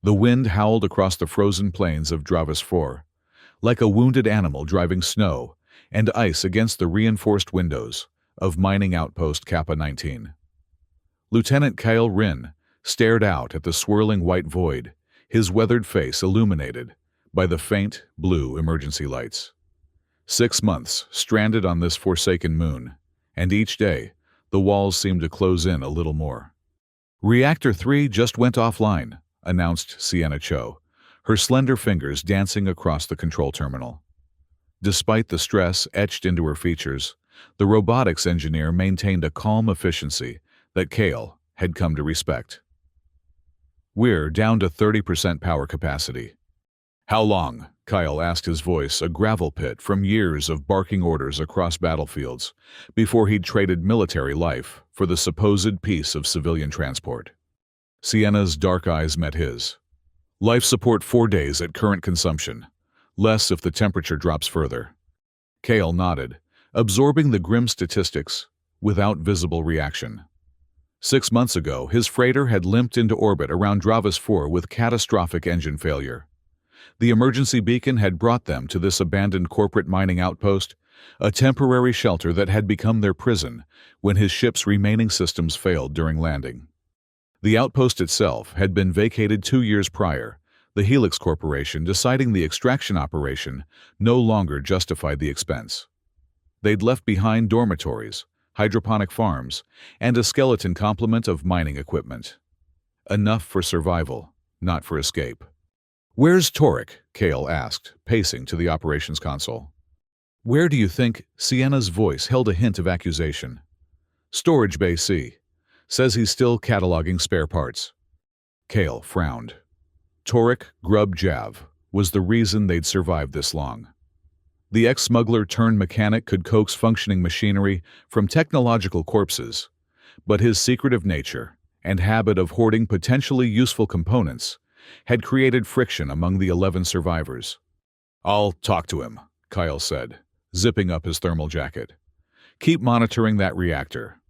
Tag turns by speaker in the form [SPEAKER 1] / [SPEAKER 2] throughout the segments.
[SPEAKER 1] The wind howled across the frozen plains of Dravas 4, like a wounded animal driving snow and ice against the reinforced windows of mining outpost Kappa 19. Lieutenant Kyle Rin stared out at the swirling white void, his weathered face illuminated by the faint, blue emergency lights. 6 months stranded on this forsaken moon, and each day, the walls seemed to close in a little more. Reactor 3 just went offline, announced Sienna Cho, her slender fingers dancing across the control terminal. Despite the stress etched into her features, the robotics engineer maintained a calm efficiency that Kale had come to respect. "We're down to 30% power capacity." "How long?" Kyle asked, his voice a gravel pit from years of barking orders across battlefields before he'd traded military life for the supposed peace of civilian transport. Sienna's dark eyes met his. "Life support 4 days at current consumption, less if the temperature drops further." Kale nodded, absorbing the grim statistics without visible reaction. 6 months ago, his freighter had limped into orbit around Dravas 4 with catastrophic engine failure. The emergency beacon had brought them to this abandoned corporate mining outpost, a temporary shelter that had become their prison when his ship's remaining systems failed during landing. The outpost itself had been vacated 2 years prior, the Helix Corporation deciding the extraction operation no longer justified the expense. They'd left behind dormitories, hydroponic farms, and a skeleton complement of mining equipment. Enough for survival, not for escape. "Where's Torek?" Kale asked, pacing to the operations console. "Where do you think?" Sienna's voice held a hint of accusation. "Storage Bay C. Says he's still cataloging spare parts." Kale frowned. Torek Grub Jav was the reason they'd survived this long. The ex-smuggler turned mechanic could coax functioning machinery from technological corpses, but his secretive nature and habit of hoarding potentially useful components had created friction among the 11 survivors. "I'll talk to him," Kyle said, zipping up his thermal jacket. "Keep monitoring that reactor.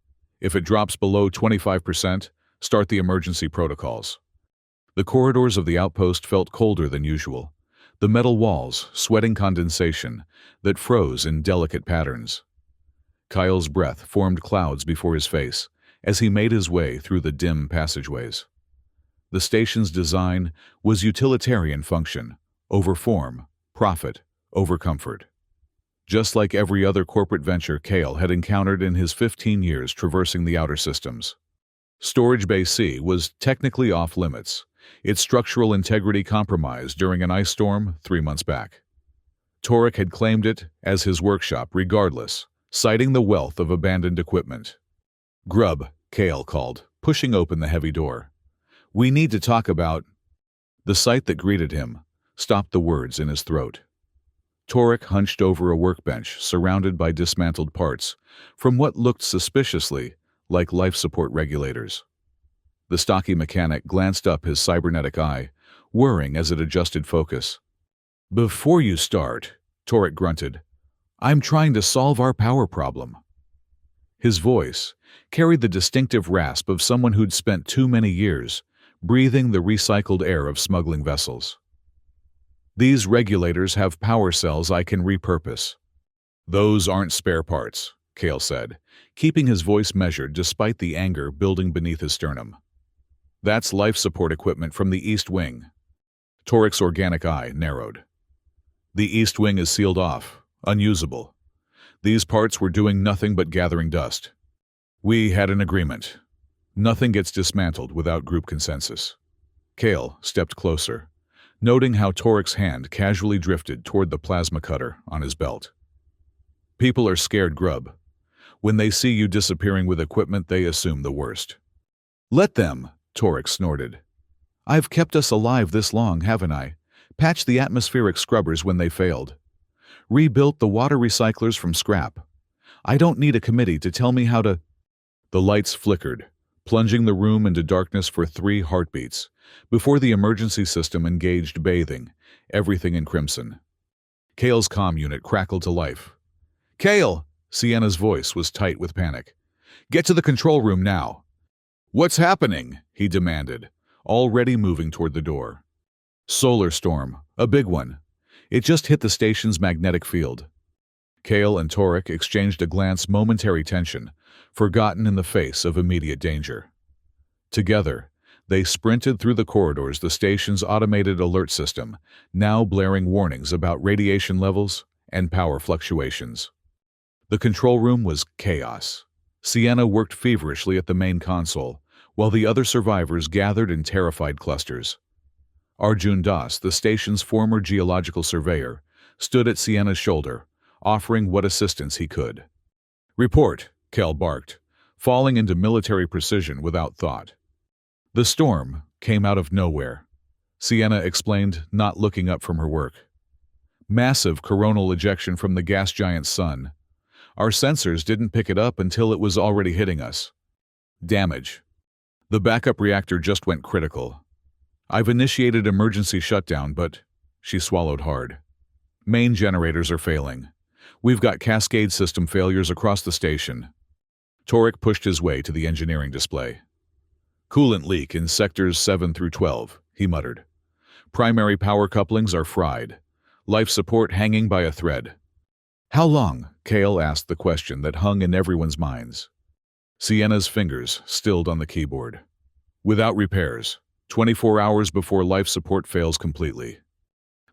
[SPEAKER 1] If it drops below 25%, start the emergency protocols." The corridors of the outpost felt colder than usual, the metal walls sweating condensation that froze in delicate patterns. Kyle's breath formed clouds before his face as he made his way through the dim passageways. The station's design was utilitarian function, over form, profit, over comfort. Just like every other corporate venture Kale had encountered in his 15 years traversing the outer systems. Storage Bay C was technically off-limits, its structural integrity compromised during an ice storm 3 months back. Torek had claimed it as his workshop regardless, citing the wealth of abandoned equipment. "Grub," Kale called, pushing open the heavy door. "We need to talk about—" The sight that greeted him stopped the words in his throat. Torek hunched over a workbench surrounded by dismantled parts from what looked suspiciously like life support regulators. The stocky mechanic glanced up his cybernetic eye, whirring as it adjusted focus. "Before you start," Torek grunted, "I'm trying to solve our power problem." His voice carried the distinctive rasp of someone who'd spent too many years breathing the recycled air of smuggling vessels. "These regulators have power cells I can repurpose." "Those aren't spare parts," Kale said, keeping his voice measured despite the anger building beneath his sternum. "That's life support equipment from the East Wing." Torek's organic eye narrowed. "The East Wing is sealed off, unusable. These parts were doing nothing but gathering dust. We had an agreement. Nothing gets dismantled without group consensus." Kale stepped closer, noting how Torek's hand casually drifted toward the plasma cutter on his belt. "People are scared, Grub. When they see you disappearing with equipment, they assume the worst." "Let them," Torek snorted. "I've kept us alive this long, haven't I? Patched the atmospheric scrubbers when they failed. Rebuilt the water recyclers from scrap. I don't need a committee to tell me how to—" The lights flickered, plunging the room into darkness for 3 heartbeats, before the emergency system engaged, bathing everything in crimson. Kale's comm unit crackled to life. "Kale!" Sienna's voice was tight with panic. "Get to the control room now." "What's happening?" he demanded, already moving toward the door. Solar storm, a big one. It just hit the station's magnetic field. Kale and Torek exchanged a glance, momentary tension, forgotten in the face of immediate danger. Together, they sprinted through the corridors, the station's automated alert system, now blaring warnings about radiation levels and power fluctuations. The control room was chaos. Sienna worked feverishly at the main console, while the other survivors gathered in terrified clusters. Arjun Das, the station's former geological surveyor, stood at Sienna's shoulder, offering what assistance he could. "Report," Kel barked, falling into military precision without thought. "The storm came out of nowhere," Sienna explained, not looking up from her work. "Massive coronal ejection from the gas giant's sun. Our sensors didn't pick it up until it was already hitting us. Damage. The backup reactor just went critical. I've initiated emergency shutdown, but..." She swallowed hard. "Main generators are failing. We've got cascade system failures across the station." Torek pushed his way to the engineering display. "Coolant leak in sectors 7 through 12, he muttered. "Primary power couplings are fried. Life support hanging by a thread." "How long?" Kale asked the question that hung in everyone's minds. Sienna's fingers stilled on the keyboard. "Without repairs, 24 hours before life support fails completely."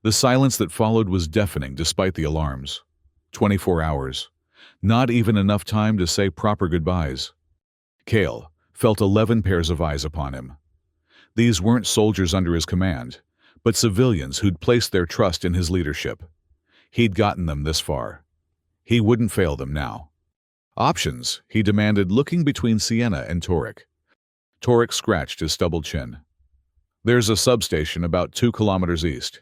[SPEAKER 1] The silence that followed was deafening despite the alarms. 24 hours. Not even enough time to say proper goodbyes. Kale felt 11 pairs of eyes upon him. These weren't soldiers under his command, but civilians who'd placed their trust in his leadership. He'd gotten them this far. He wouldn't fail them now. "Options," he demanded, looking between Sienna and Torek. Torek scratched his stubbled chin. "There's a substation about 2 kilometers east,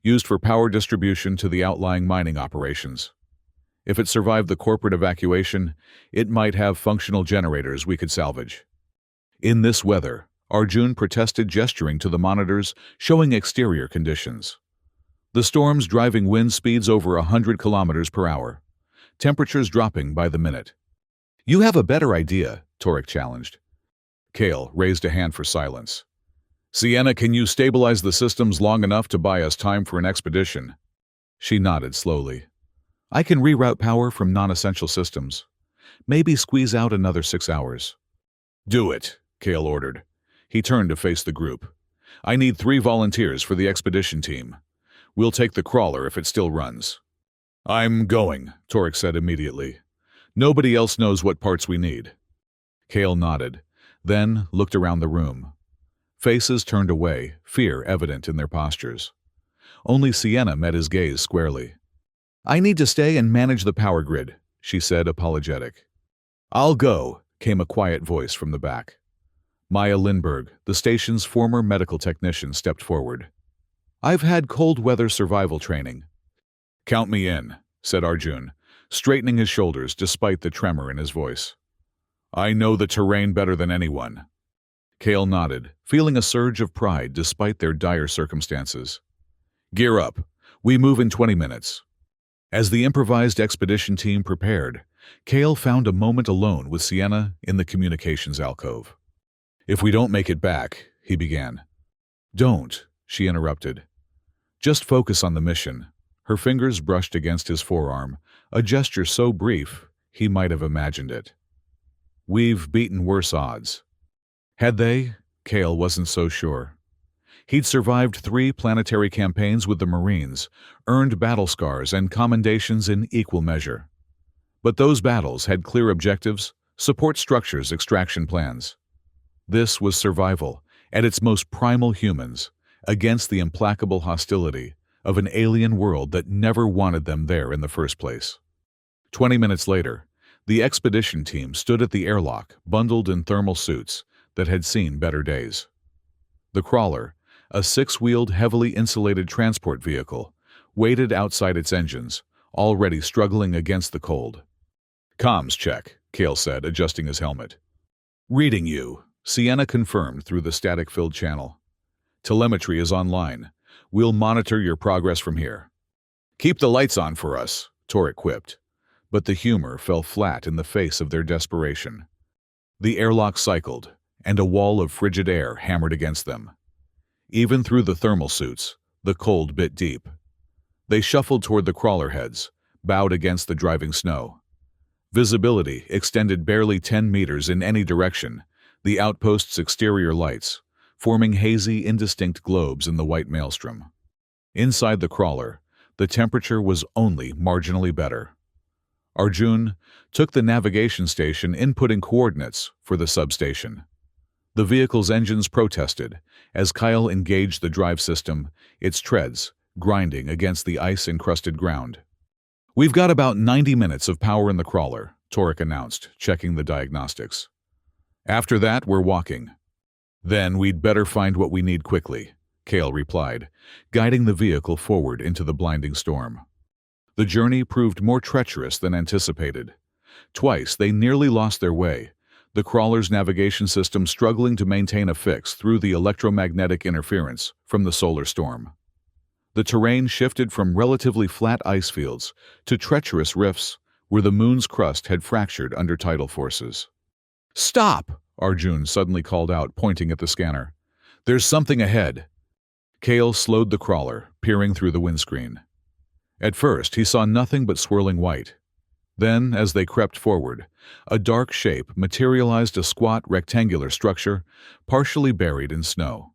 [SPEAKER 1] used for power distribution to the outlying mining operations. If it survived the corporate evacuation, it might have functional generators we could salvage." In this weather, Arjun protested, gesturing to the monitors showing exterior conditions. The storm's driving wind speeds over 100 kilometers per hour. Temperatures dropping by the minute. "You have a better idea," Torek challenged. Kale raised a hand for silence. "Sienna, can you stabilize the systems long enough to buy us time for an expedition?" She nodded slowly. "I can reroute power from non-essential systems. Maybe squeeze out another 6 hours." "Do it," Kale ordered. He turned to face the group. "I need 3 volunteers for the expedition team. We'll take the crawler if it still runs." "I'm going," Torek said immediately. "Nobody else knows what parts we need." Kale nodded, then looked around the room. Faces turned away, fear evident in their postures. Only Sienna met his gaze squarely. "I need to stay and manage the power grid," she said, apologetic. "I'll go," came a quiet voice from the back. Maya Lindbergh, the station's former medical technician, stepped forward. "I've had cold weather survival training." "Count me in," said Arjun, straightening his shoulders despite the tremor in his voice. "I know the terrain better than anyone." Kale nodded, feeling a surge of pride despite their dire circumstances. "Gear up. We move in 20 minutes." As the improvised expedition team prepared, Kale found a moment alone with Sienna in the communications alcove. "If we don't make it back," he began. "Don't," she interrupted. "Just focus on the mission." Her fingers brushed against his forearm, a gesture so brief he might have imagined it. "We've beaten worse odds." Had they? Kale wasn't so sure. He'd survived 3 planetary campaigns with the Marines, earned battle scars and commendations in equal measure. But those battles had clear objectives, support structures, extraction plans. This was survival, at its most primal humans, against the implacable hostility of an alien world that never wanted them there in the first place. 20 minutes later, the expedition team stood at the airlock, bundled in thermal suits that had seen better days. The crawler, a 6-wheeled, heavily insulated transport vehicle, waited outside its engines, already struggling against the cold. "Comms check," Kale said, adjusting his helmet. "Reading you," Sienna confirmed through the static-filled channel. "Telemetry is online. We'll monitor your progress from here." "Keep the lights on for us," Torek quipped, but the humor fell flat in the face of their desperation. The airlock cycled, and a wall of frigid air hammered against them. Even through the thermal suits, the cold bit deep. They shuffled toward the crawler heads, bowed against the driving snow. Visibility extended barely 10 meters in any direction, the outpost's exterior lights, forming hazy, indistinct globes in the white maelstrom. Inside the crawler, the temperature was only marginally better. Arjun took the navigation station inputting coordinates for the substation. The vehicle's engines protested as Kyle engaged the drive system, its treads grinding against the ice-encrusted ground. "We've got about 90 minutes of power in the crawler," Torek announced, checking the diagnostics. "After that, we're walking." "Then we'd better find what we need quickly," Kale replied, guiding the vehicle forward into the blinding storm. The journey proved more treacherous than anticipated. Twice they nearly lost their way, the crawler's navigation system struggling to maintain a fix through the electromagnetic interference from the solar storm. The terrain shifted from relatively flat ice fields to treacherous rifts where the moon's crust had fractured under tidal forces. "Stop!" Arjun suddenly called out, pointing at the scanner. "There's something ahead." Kale slowed the crawler, peering through the windscreen. At first, he saw nothing but swirling white. Then, as they crept forward, a dark shape materialized, a squat, rectangular structure, partially buried in snow.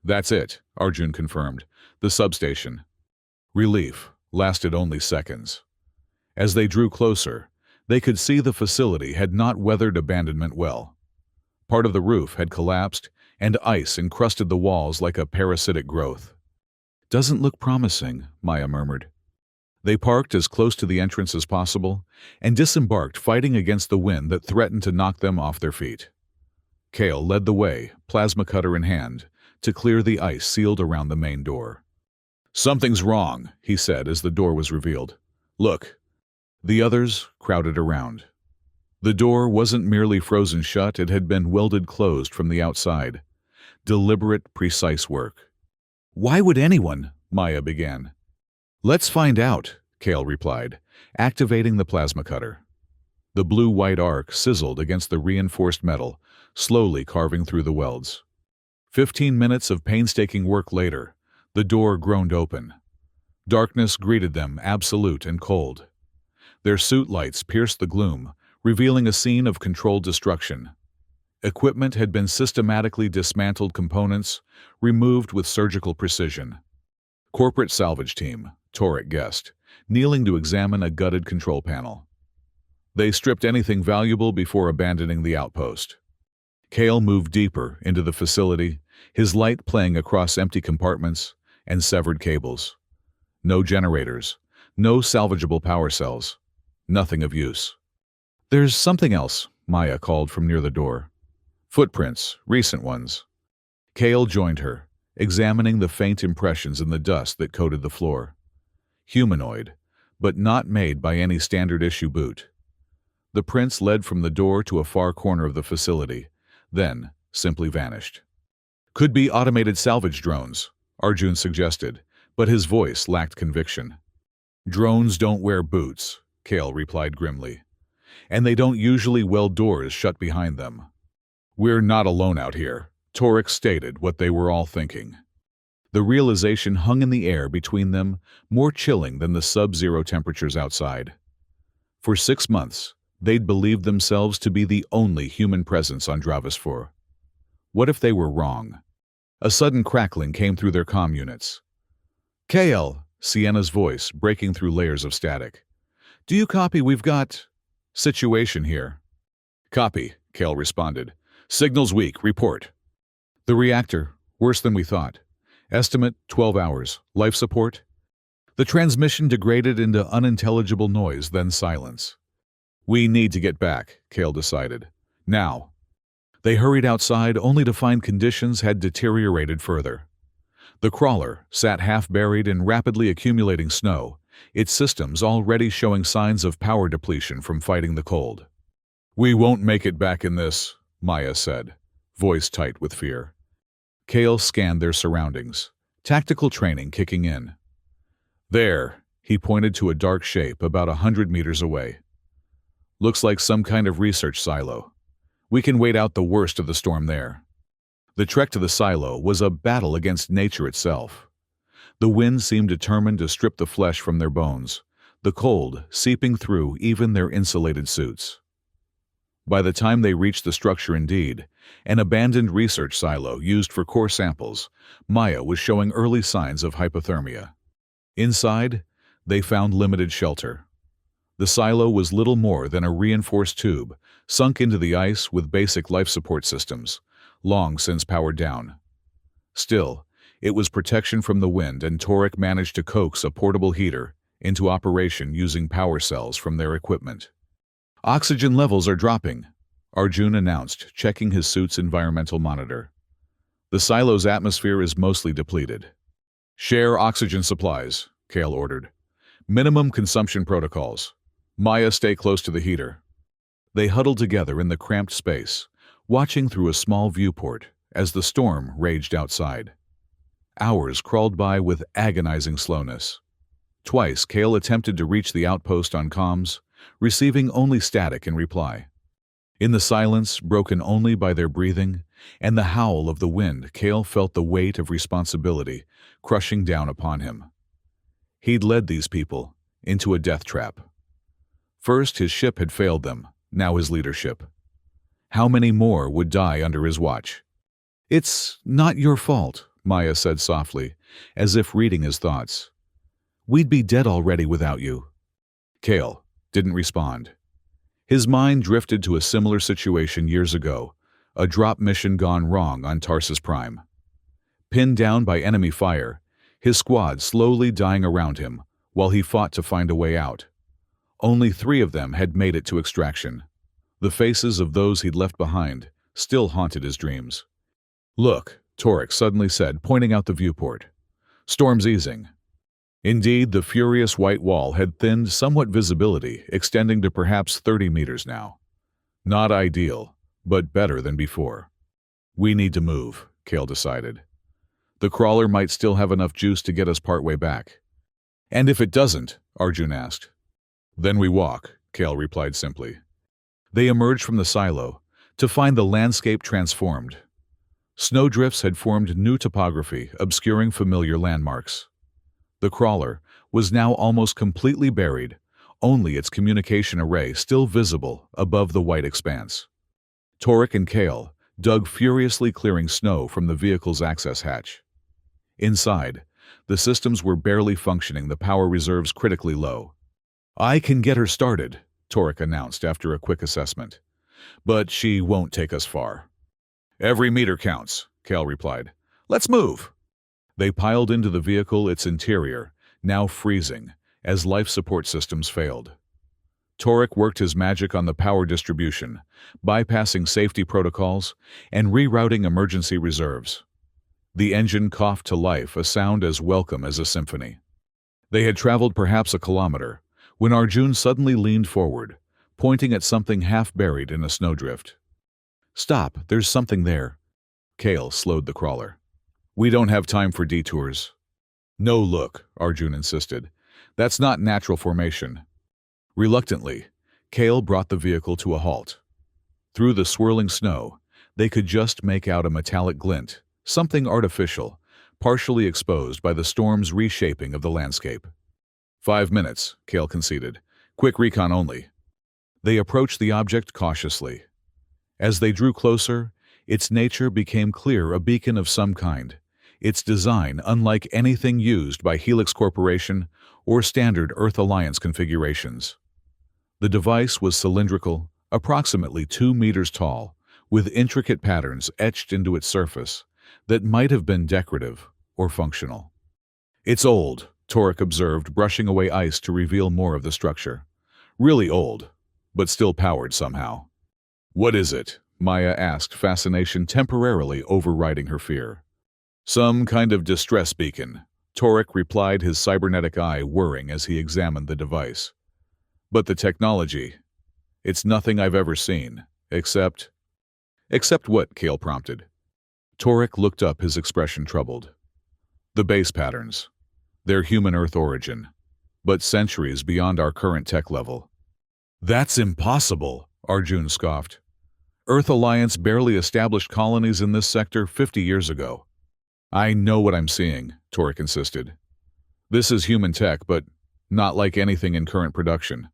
[SPEAKER 1] "That's it," Arjun confirmed. "The substation." Relief lasted only seconds. As they drew closer, they could see the facility had not weathered abandonment well. Part of the roof had collapsed, and ice encrusted the walls like a parasitic growth. "Doesn't look promising," Maya murmured. They parked as close to the entrance as possible and disembarked, fighting against the wind that threatened to knock them off their feet. Kale led the way, plasma cutter in hand, to clear the ice sealed around the main door. "Something's wrong," he said as the door was revealed. "Look." The others crowded around. The door wasn't merely frozen shut, it had been welded closed from the outside. Deliberate, precise work. "Why would anyone?" Maya began. "Let's find out," Kale replied, activating the plasma cutter. The blue-white arc sizzled against the reinforced metal, slowly carving through the welds. 15 minutes of painstaking work later, the door groaned open. Darkness greeted them, absolute and cold. Their suit lights pierced the gloom, revealing a scene of controlled destruction. Equipment had been systematically dismantled, components removed with surgical precision. Corporate salvage team, Torek guessed, kneeling to examine a gutted control panel. They stripped anything valuable before abandoning the outpost. Kale moved deeper into the facility, his light playing across empty compartments and severed cables. No generators, no salvageable power cells, nothing of use. "There's something else," Maya called from near the door. "Footprints, recent ones." Kale joined her, examining the faint impressions in the dust that coated the floor. Humanoid, but not made by any standard-issue boot. The prints led from the door to a far corner of the facility, then simply vanished. "Could be automated salvage drones," Arjun suggested, but his voice lacked conviction. "Drones don't wear boots," Kale replied grimly. "And they don't usually weld doors shut behind them." "We're not alone out here," Torek stated what they were all thinking. The realization hung in the air between them, more chilling than the sub-zero temperatures outside. For 6 months, they'd believed themselves to be the only human presence on Dravis 4. What if they were wrong? A sudden crackling came through their comm units. "Kale," Sienna's voice breaking through layers of static. "Do you copy? We've got situation here." "Copy," Kale responded. "Signal's weak. Report." "The reactor. Worse than we thought. Estimate 12 hours. Life support?" The transmission degraded into unintelligible noise, then silence. "We need to get back," Kale decided. "Now." They hurried outside only to find conditions had deteriorated further. The crawler sat half-buried in rapidly accumulating snow, its systems already showing signs of power depletion from fighting the cold. "We won't make it back in this," Maya said, voice tight with fear. Kale scanned their surroundings, tactical training kicking in. "There," he pointed to a dark shape about 100 meters away. "Looks like some kind of research silo. We can wait out the worst of the storm there. The trek to the silo was a battle against nature itself. The wind seemed determined to strip the flesh from their bones, the cold seeping through even their insulated suits. By the time they reached the structure indeed, an abandoned research silo used for core samples, Maya was showing early signs of hypothermia. Inside, they found limited shelter. The silo was little more than a reinforced tube, sunk into the ice with basic life support systems, long since powered down. Still, it was protection from the wind, and Torek managed to coax a portable heater into operation using power cells from their equipment. "Oxygen levels are dropping," Arjun announced, checking his suit's environmental monitor. "The silo's atmosphere is mostly depleted." "Share oxygen supplies," Kale ordered. "Minimum consumption protocols. Maya, stay close to the heater." They huddled together in the cramped space, watching through a small viewport as the storm raged outside. Hours crawled by with agonizing slowness. Twice, Kale attempted to reach the outpost on comms, receiving only static in reply. In the silence, broken only by their breathing and the howl of the wind, Kale felt the weight of responsibility crushing down upon him. He'd led these people into a death trap. First, his ship had failed them, now his leadership. How many more would die under his watch? "It's not your fault," Maya said softly, as if reading his thoughts. "We'd be dead already without you." Kale didn't respond. His mind drifted to a similar situation years ago, a drop mission gone wrong on Tarsus Prime. Pinned down by enemy fire, his squad slowly dying around him while he fought to find a way out. Only 3 of them had made it to extraction. The faces of those he'd left behind still haunted his dreams. "Look," Torek suddenly said, pointing out the viewport. "Storm's easing." Indeed, the furious white wall had thinned somewhat, visibility extending to perhaps 30 meters now. Not ideal, but better than before. "We need to move," Kale decided. "The crawler might still have enough juice to get us partway back." "And if it doesn't?" Arjun asked. "Then we walk," Kale replied simply. They emerged from the silo to find the landscape transformed. Snowdrifts had formed new topography, obscuring familiar landmarks. The crawler was now almost completely buried, only its communication array still visible above the white expanse. Torek and Kale dug furiously, clearing snow from the vehicle's access hatch. Inside, the systems were barely functioning, the power reserves critically low. "I can get her started," Torek announced after a quick assessment. "But she won't take us far." "Every meter counts," Kale replied. "Let's move." They piled into the vehicle, its interior now freezing as life support systems failed. Torek worked his magic on the power distribution, bypassing safety protocols and rerouting emergency reserves. The engine coughed to life, a sound as welcome as a symphony. They had traveled perhaps a kilometer when Arjun suddenly leaned forward, pointing at something half buried in a snowdrift. "Stop, there's something there." Kale slowed the crawler. "We don't have time for detours." "No, look," Arjun insisted. "That's not natural formation." Reluctantly, Kale brought the vehicle to a halt. Through the swirling snow, they could just make out a metallic glint, something artificial, partially exposed by the storm's reshaping of the landscape. 5 minutes, Kale conceded. "Quick recon only." They approached the object cautiously. As they drew closer, its nature became clear, a beacon of some kind. Its design unlike anything used by Helix Corporation or standard Earth Alliance configurations. The device was cylindrical, approximately 2 meters tall, with intricate patterns etched into its surface that might have been decorative or functional. "It's old," Torek observed, brushing away ice to reveal more of the structure. "Really old, but still powered somehow." "What is it?" Maya asked, fascination temporarily overriding her fear. "Some kind of distress beacon," Torek replied, his cybernetic eye whirring as he examined the device. "But the technology, it's nothing I've ever seen, except—" "Except what?" Kale prompted. Torek looked up, his expression troubled. "The base patterns. They're human Earth origin, but centuries beyond our current tech level." "That's impossible," Arjun scoffed. Earth Alliance barely established colonies in this sector 50 years ago. I know what I'm seeing, Torek insisted. This is human tech, but not like anything in current production.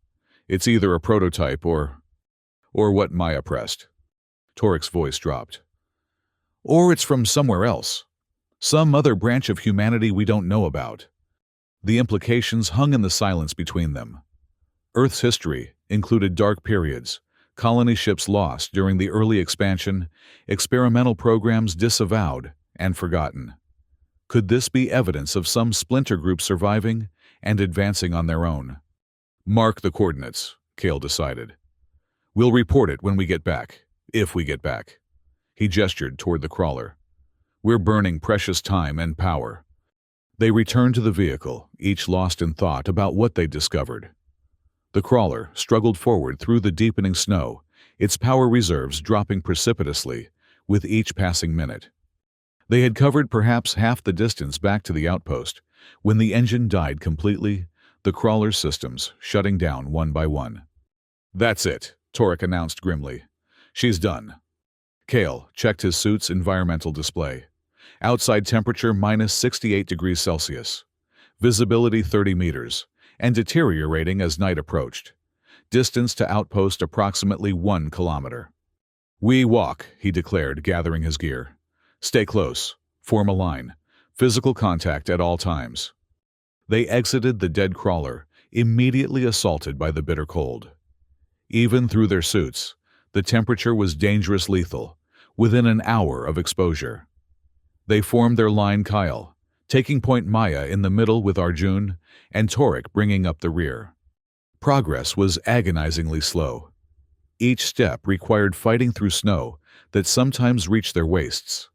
[SPEAKER 1] It's either a prototype or what Maya pressed. Torek's voice dropped. Or it's from somewhere else. Some other branch of humanity we don't know about. The implications hung in the silence between them. Earth's history included dark periods, colony ships lost during the early expansion, experimental programs disavowed and forgotten. Could this be evidence of some splinter group surviving and advancing on their own? Mark the coordinates, Cale decided. We'll report it when we get back, if we get back. He gestured toward the crawler. We're burning precious time and power. They returned to the vehicle, each lost in thought about what they'd discovered. The crawler struggled forward through the deepening snow, its power reserves dropping precipitously with each passing minute. They had covered perhaps half the distance back to the outpost when the engine died completely, the crawler's systems shutting down one by one. That's it, Torek announced grimly. She's done. Cale checked his suit's environmental display. Outside temperature minus 68 degrees Celsius. Visibility 30 meters, and deteriorating as night approached. Distance to outpost approximately 1 kilometer. We walk, he declared, gathering his gear. Stay close. Form a line. Physical contact at all times. They exited the dead crawler, immediately assaulted by the bitter cold. Even through their suits, the temperature was dangerous lethal, within an hour of exposure. They formed their line Kyle, taking point Maya in the middle with Arjun, and Torek bringing up the rear. Progress was agonizingly slow. Each step required fighting through snow that sometimes reached their waists.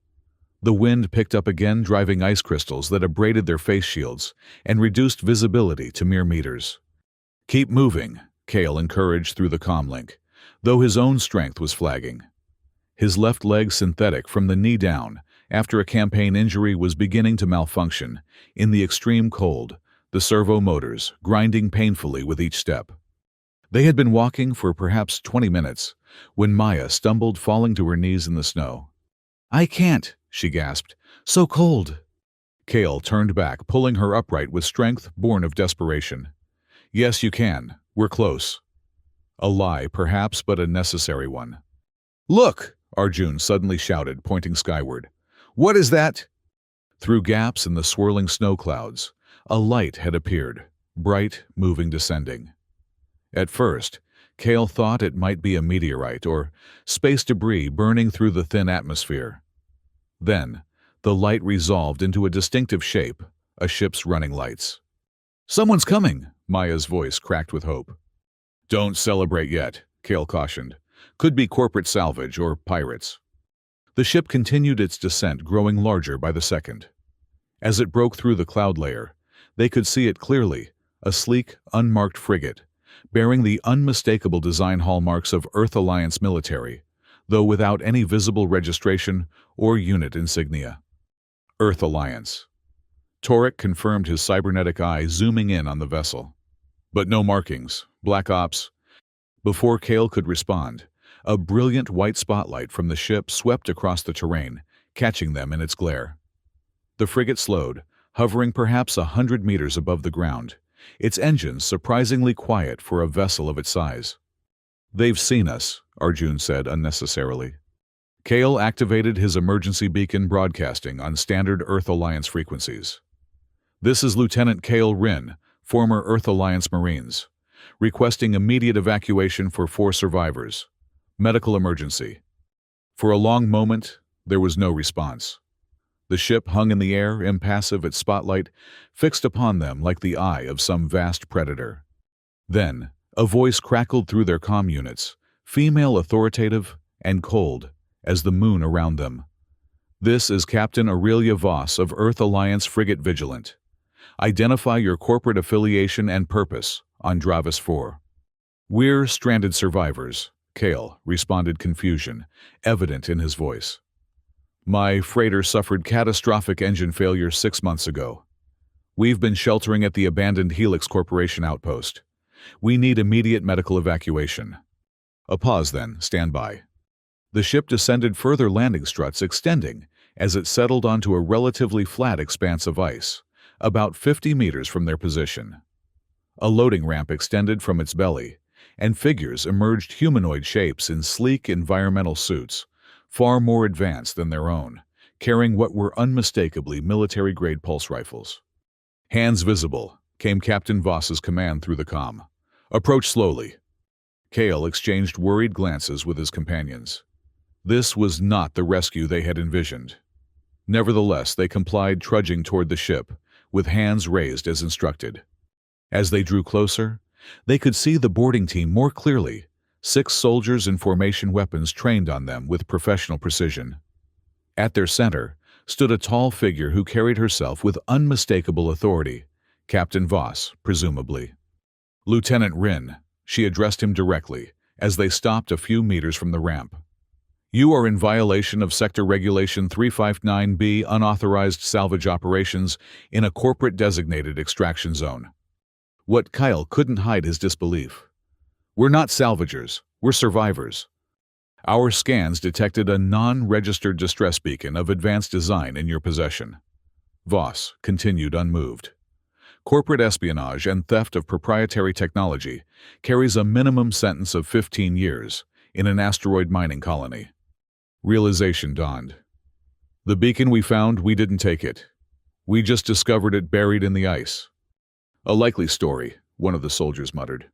[SPEAKER 1] The wind picked up again, driving ice crystals that abraded their face shields and reduced visibility to mere meters. Keep moving, Cale encouraged through the comlink, though his own strength was flagging. His left leg, synthetic from the knee down, after a campaign injury, was beginning to malfunction. In the extreme cold, the servo motors grinding painfully with each step. They had been walking for perhaps 20 minutes when Maya stumbled, falling to her knees in the snow. I can't, she gasped. So cold. Cale turned back, pulling her upright with strength born of desperation. Yes, you can. We're close. A lie, perhaps, but a necessary one. Look! Arjun suddenly shouted, pointing skyward. What is that? Through gaps in the swirling snow clouds, a light had appeared, bright, moving, descending. At first, Cale thought it might be a meteorite or space debris burning through the thin atmosphere. Then, the light resolved into a distinctive shape, a ship's running lights. Someone's coming, Maya's voice cracked with hope. Don't celebrate yet, Cale cautioned. Could be corporate salvage or pirates. The ship continued its descent, growing larger by the second. As it broke through the cloud layer, they could see it clearly, a sleek, unmarked frigate, bearing the unmistakable design hallmarks of Earth Alliance military, though without any visible registration or unit insignia. Earth Alliance. Torek confirmed, his cybernetic eye zooming in on the vessel. But no markings. Black Ops. Before Cale could respond, a brilliant white spotlight from the ship swept across the terrain, catching them in its glare. The frigate slowed, hovering perhaps 100 meters above the ground, its engines surprisingly quiet for a vessel of its size. They've seen us, Arjun said unnecessarily. Cale activated his emergency beacon, broadcasting on standard Earth Alliance frequencies. This is Lieutenant Cale Wrin, former Earth Alliance Marines, requesting immediate evacuation for 4 survivors. Medical emergency. For a long moment, there was no response. The ship hung in the air, impassive, its spotlight fixed upon them like the eye of some vast predator. Then, a voice crackled through their comm units, female, authoritative, and cold as the moon around them. This is Captain Aurelia Voss of Earth Alliance Frigate Vigilant. Identify your corporate affiliation and purpose on Dravis 4. We're stranded survivors, Cale responded, confusion evident in his voice. My freighter suffered catastrophic engine failure 6 months ago. We've been sheltering at the abandoned Helix Corporation outpost. We need immediate medical evacuation. A pause then, stand by. The ship descended further landing struts extending as it settled onto a relatively flat expanse of ice, about 50 meters from their position. A loading ramp extended from its belly, and figures emerged humanoid shapes in sleek environmental suits, far more advanced than their own, carrying what were unmistakably military-grade pulse rifles. "Hands visible," came Captain Voss's command through the comm. "Approach slowly." Cale exchanged worried glances with his companions. This was not the rescue they had envisioned. Nevertheless, they complied, trudging toward the ship, with hands raised as instructed. As they drew closer, they could see the boarding team more clearly, 6 soldiers in formation, weapons trained on them with professional precision. At their center stood a tall figure who carried herself with unmistakable authority, Captain Voss, presumably. "Lieutenant Rin," she addressed him directly, as they stopped a few meters from the ramp. "You are in violation of Sector Regulation 359B, unauthorized salvage operations in a corporate-designated extraction zone." What Kyle couldn't hide his disbelief. "We're not salvagers, we're survivors. Our scans detected a non-registered distress beacon of advanced design in your possession." Voss continued unmoved. "Corporate espionage and theft of proprietary technology carries a minimum sentence of 15 years in an asteroid mining colony." Realization dawned. "The beacon we found, we didn't take it. We just discovered it buried in the ice." "A likely story," one of the soldiers muttered.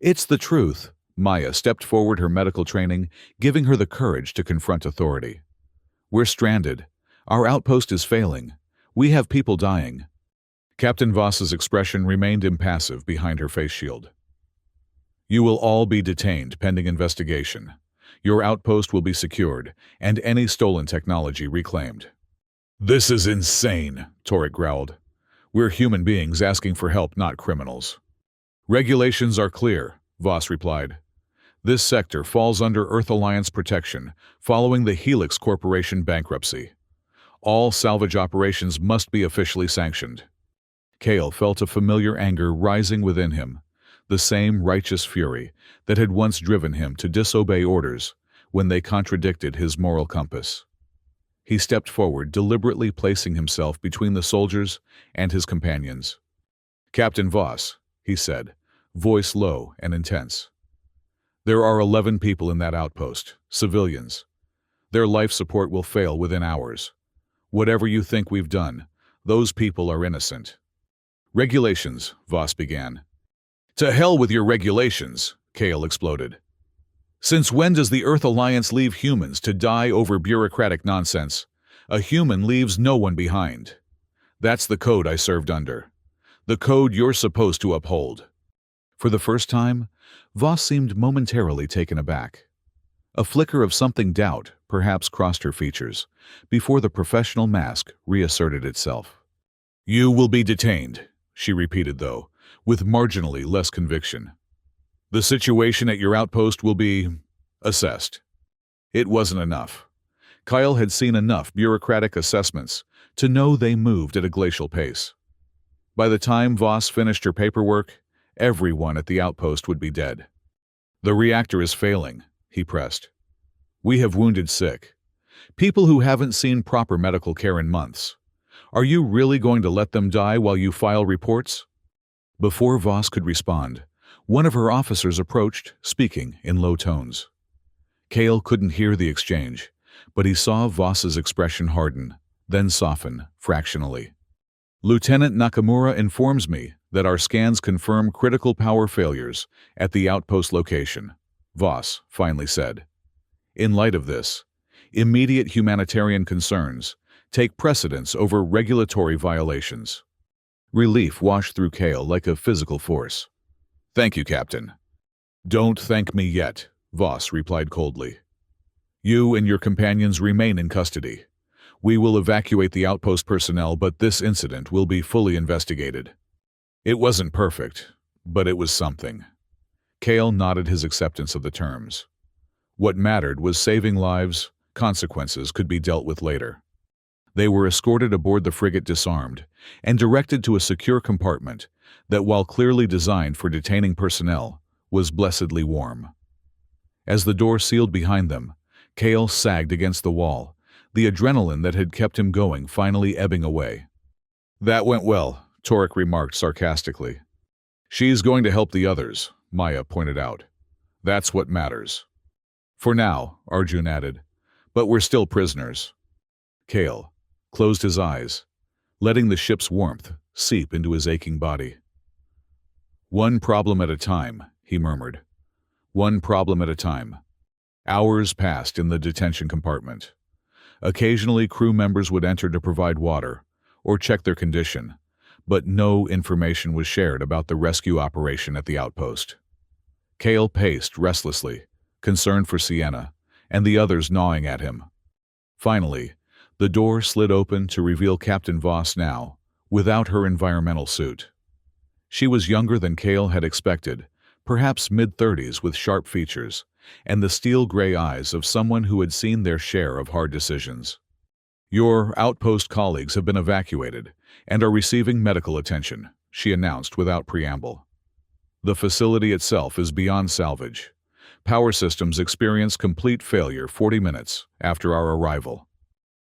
[SPEAKER 1] "It's the truth." Maya stepped forward, her medical training giving her the courage to confront authority. "We're stranded. Our outpost is failing. We have people dying." Captain Voss's expression remained impassive behind her face shield. "You will all be detained pending investigation. Your outpost will be secured, and any stolen technology reclaimed." "This is insane," Torek growled. "We're human beings asking for help, not criminals." "Regulations are clear," Voss replied. "This sector falls under Earth Alliance protection following the Helix Corporation bankruptcy. All salvage operations must be officially sanctioned." Cale felt a familiar anger rising within him, the same righteous fury that had once driven him to disobey orders when they contradicted his moral compass. He stepped forward, deliberately placing himself between the soldiers and his companions. "Captain Voss," he said, voice low and intense. "There are 11 people in that outpost, civilians. Their life support will fail within hours. Whatever you think we've done, those people are innocent." "Regulations," Voss began. "To hell with your regulations," Cale exploded. "Since when does the Earth Alliance leave humans to die over bureaucratic nonsense? A human leaves no one behind. That's the code I served under. The code you're supposed to uphold." For the first time, Voss seemed momentarily taken aback. A flicker of something doubt perhaps crossed her features, before the professional mask reasserted itself. "You will be detained," she repeated, though, with marginally less conviction. "The situation at your outpost will be assessed." It wasn't enough. Kyle had seen enough bureaucratic assessments to know they moved at a glacial pace. By the time Voss finished her paperwork, everyone at the outpost would be dead. "The reactor is failing," he pressed. "We have wounded sick. People who haven't seen proper medical care in months. Are you really going to let them die while you file reports?" Before Voss could respond, one of her officers approached, speaking in low tones. Cale couldn't hear the exchange, but he saw Voss's expression harden, then soften, fractionally. "Lieutenant Nakamura informs me that our scans confirm critical power failures at the outpost location," Voss finally said. "In light of this, immediate humanitarian concerns take precedence over regulatory violations." Relief washed through Cale like a physical force. "Thank you, Captain." "Don't thank me yet," Voss replied coldly. "You and your companions remain in custody. We will evacuate the outpost personnel, but this incident will be fully investigated." It wasn't perfect, but it was something. Cale nodded his acceptance of the terms. What mattered was saving lives. Consequences could be dealt with later. They were escorted aboard the frigate disarmed and directed to a secure compartment that, while clearly designed for detaining personnel, was blessedly warm. As the door sealed behind them, Kale sagged against the wall, the adrenaline that had kept him going finally ebbing away. "That went well," Torek remarked sarcastically. "She's going to help the others," Maya pointed out. "That's what matters." "For now," Arjun added, "but we're still prisoners." Kale closed his eyes, letting the ship's warmth seep into his aching body. "One problem at a time," he murmured. "One problem at a time." Hours passed in the detention compartment. Occasionally, crew members would enter to provide water or check their condition, but no information was shared about the rescue operation at the outpost. Kale paced restlessly, concerned for Sienna and the others gnawing at him. Finally, the door slid open to reveal Captain Voss now, without her environmental suit. She was younger than Kale had expected, perhaps mid-30s with sharp features, and the steel-gray eyes of someone who had seen their share of hard decisions. "Your outpost colleagues have been evacuated and are receiving medical attention," she announced without preamble. "The facility itself is beyond salvage. Power systems experienced complete failure 40 minutes after our arrival."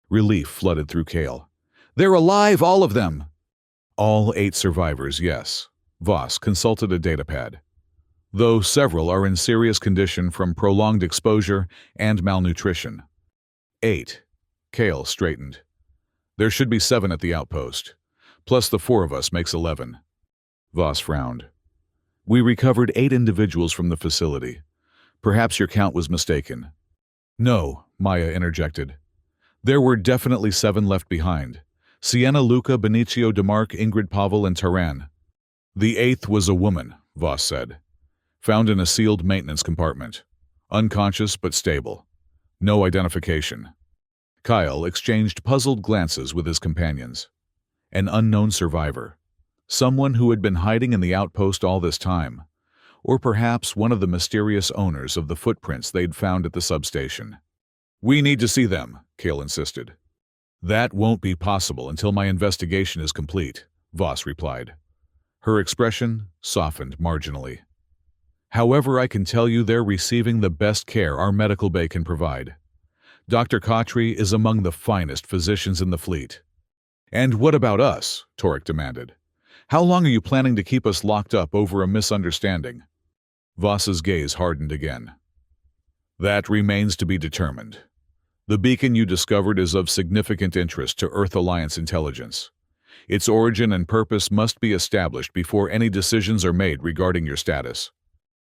[SPEAKER 1] Relief flooded through Kale. "They're alive, all of them!" "All 8 survivors, yes." Voss consulted a datapad. "Though several are in serious condition from prolonged exposure and malnutrition." 8. Kale straightened. "There should be 7 at the outpost. Plus the 4 of us makes 11. Voss frowned. "We recovered 8 individuals from the facility. Perhaps your count was mistaken." "No," Maya interjected. "There were definitely 7 left behind. Sienna, Luca, Benicio, Demarque, Ingrid, Pavel, and Taran." "The 8th was a woman," Voss said. "Found in a sealed maintenance compartment. Unconscious but stable. No identification." Kyle exchanged puzzled glances with his companions. An unknown survivor. Someone who had been hiding in the outpost all this time. Or perhaps one of the mysterious owners of the footprints they'd found at the substation. "We need to see them," Kale insisted. "That won't be possible until my investigation is complete," Voss replied. Her expression softened marginally. "However, I can tell you they're receiving the best care our medical bay can provide. Dr. Khatri is among the finest physicians in the fleet." "And what about us?" Torek demanded. "How long are you planning to keep us locked up over a misunderstanding?" Voss's gaze hardened again. "That remains to be determined. The beacon you discovered is of significant interest to Earth Alliance intelligence. Its origin and purpose must be established before any decisions are made regarding your status."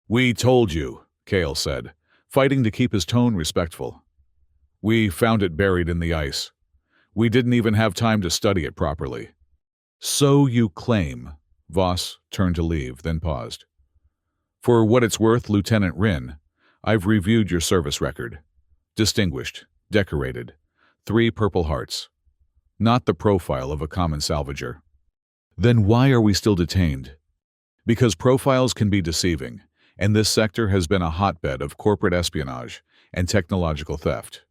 [SPEAKER 1] "We told you," Kale said, fighting to keep his tone respectful. "We found it buried in the ice. We didn't even have time to study it properly." "So you claim." Voss turned to leave, then paused. "For what it's worth, Lieutenant Rin, I've reviewed your service record. Distinguished, decorated, 3 Purple Hearts. Not the profile of a common salvager." "Then why are we still detained?" "Because profiles can be deceiving, and this sector has been a hotbed of corporate espionage and technological theft."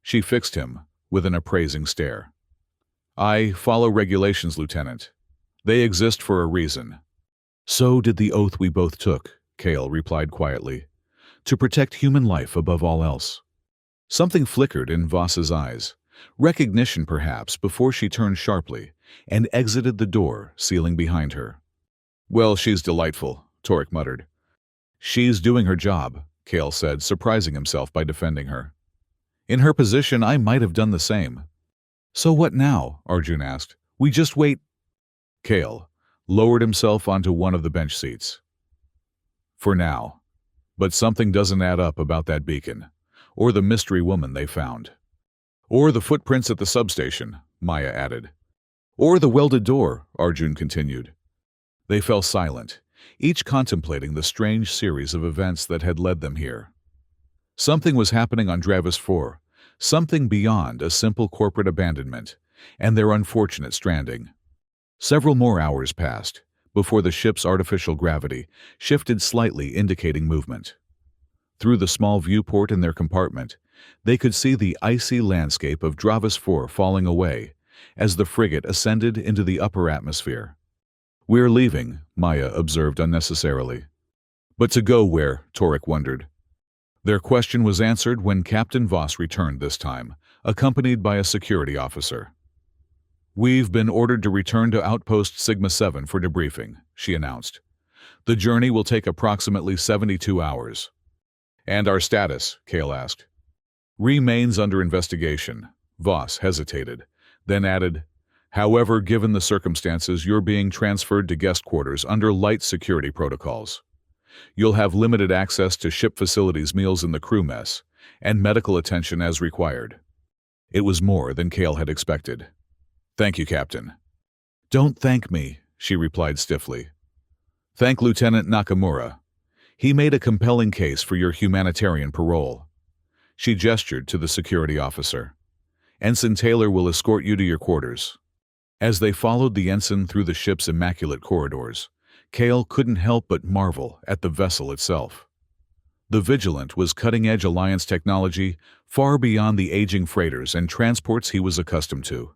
[SPEAKER 1] She fixed him with an appraising stare. "I follow regulations, Lieutenant. They exist for a reason." "So did the oath we both took," Kale replied quietly. "To protect human life above all else." Something flickered in Voss's eyes. Recognition, perhaps, before she turned sharply and exited the door, sealing behind her. "Well, she's delightful," Torek muttered. "She's doing her job," Kale said, surprising himself by defending her. "In her position, I might have done the same." "So what now?" Arjun asked. "We just wait—" Kale lowered himself onto one of the bench seats. "For now. But something doesn't add up about that beacon, or the mystery woman they found. Or the footprints at the substation," Maya added. "Or the welded door," Arjun continued. They fell silent, each contemplating the strange series of events that had led them here. Something was happening on Dravis 4, something beyond a simple corporate abandonment, and their unfortunate stranding. Several more hours passed before the ship's artificial gravity shifted slightly, indicating movement. Through the small viewport in their compartment, they could see the icy landscape of Dravis 4 falling away as the frigate ascended into the upper atmosphere. "We're leaving," Maya observed unnecessarily. "But to go where?" Torek wondered. Their question was answered when Captain Voss returned this time, accompanied by a security officer. "We've been ordered to return to Outpost Sigma 7 for debriefing," she announced. "The journey will take approximately 72 hours. "And our status?" Cale asked. "Remains under investigation." Voss hesitated, then added, "However, given the circumstances, you're being transferred to guest quarters under light security protocols. You'll have limited access to ship facilities, meals in the crew mess, and medical attention as required." It was more than Cale had expected. "Thank you, Captain." "Don't thank me," she replied stiffly. "Thank Lieutenant Nakamura. He made a compelling case for your humanitarian parole." She gestured to the security officer. "Ensign Taylor will escort you to your quarters." As they followed the ensign through the ship's immaculate corridors, Cale couldn't help but marvel at the vessel itself. The Vigilant was cutting-edge Alliance technology far beyond the aging freighters and transports he was accustomed to.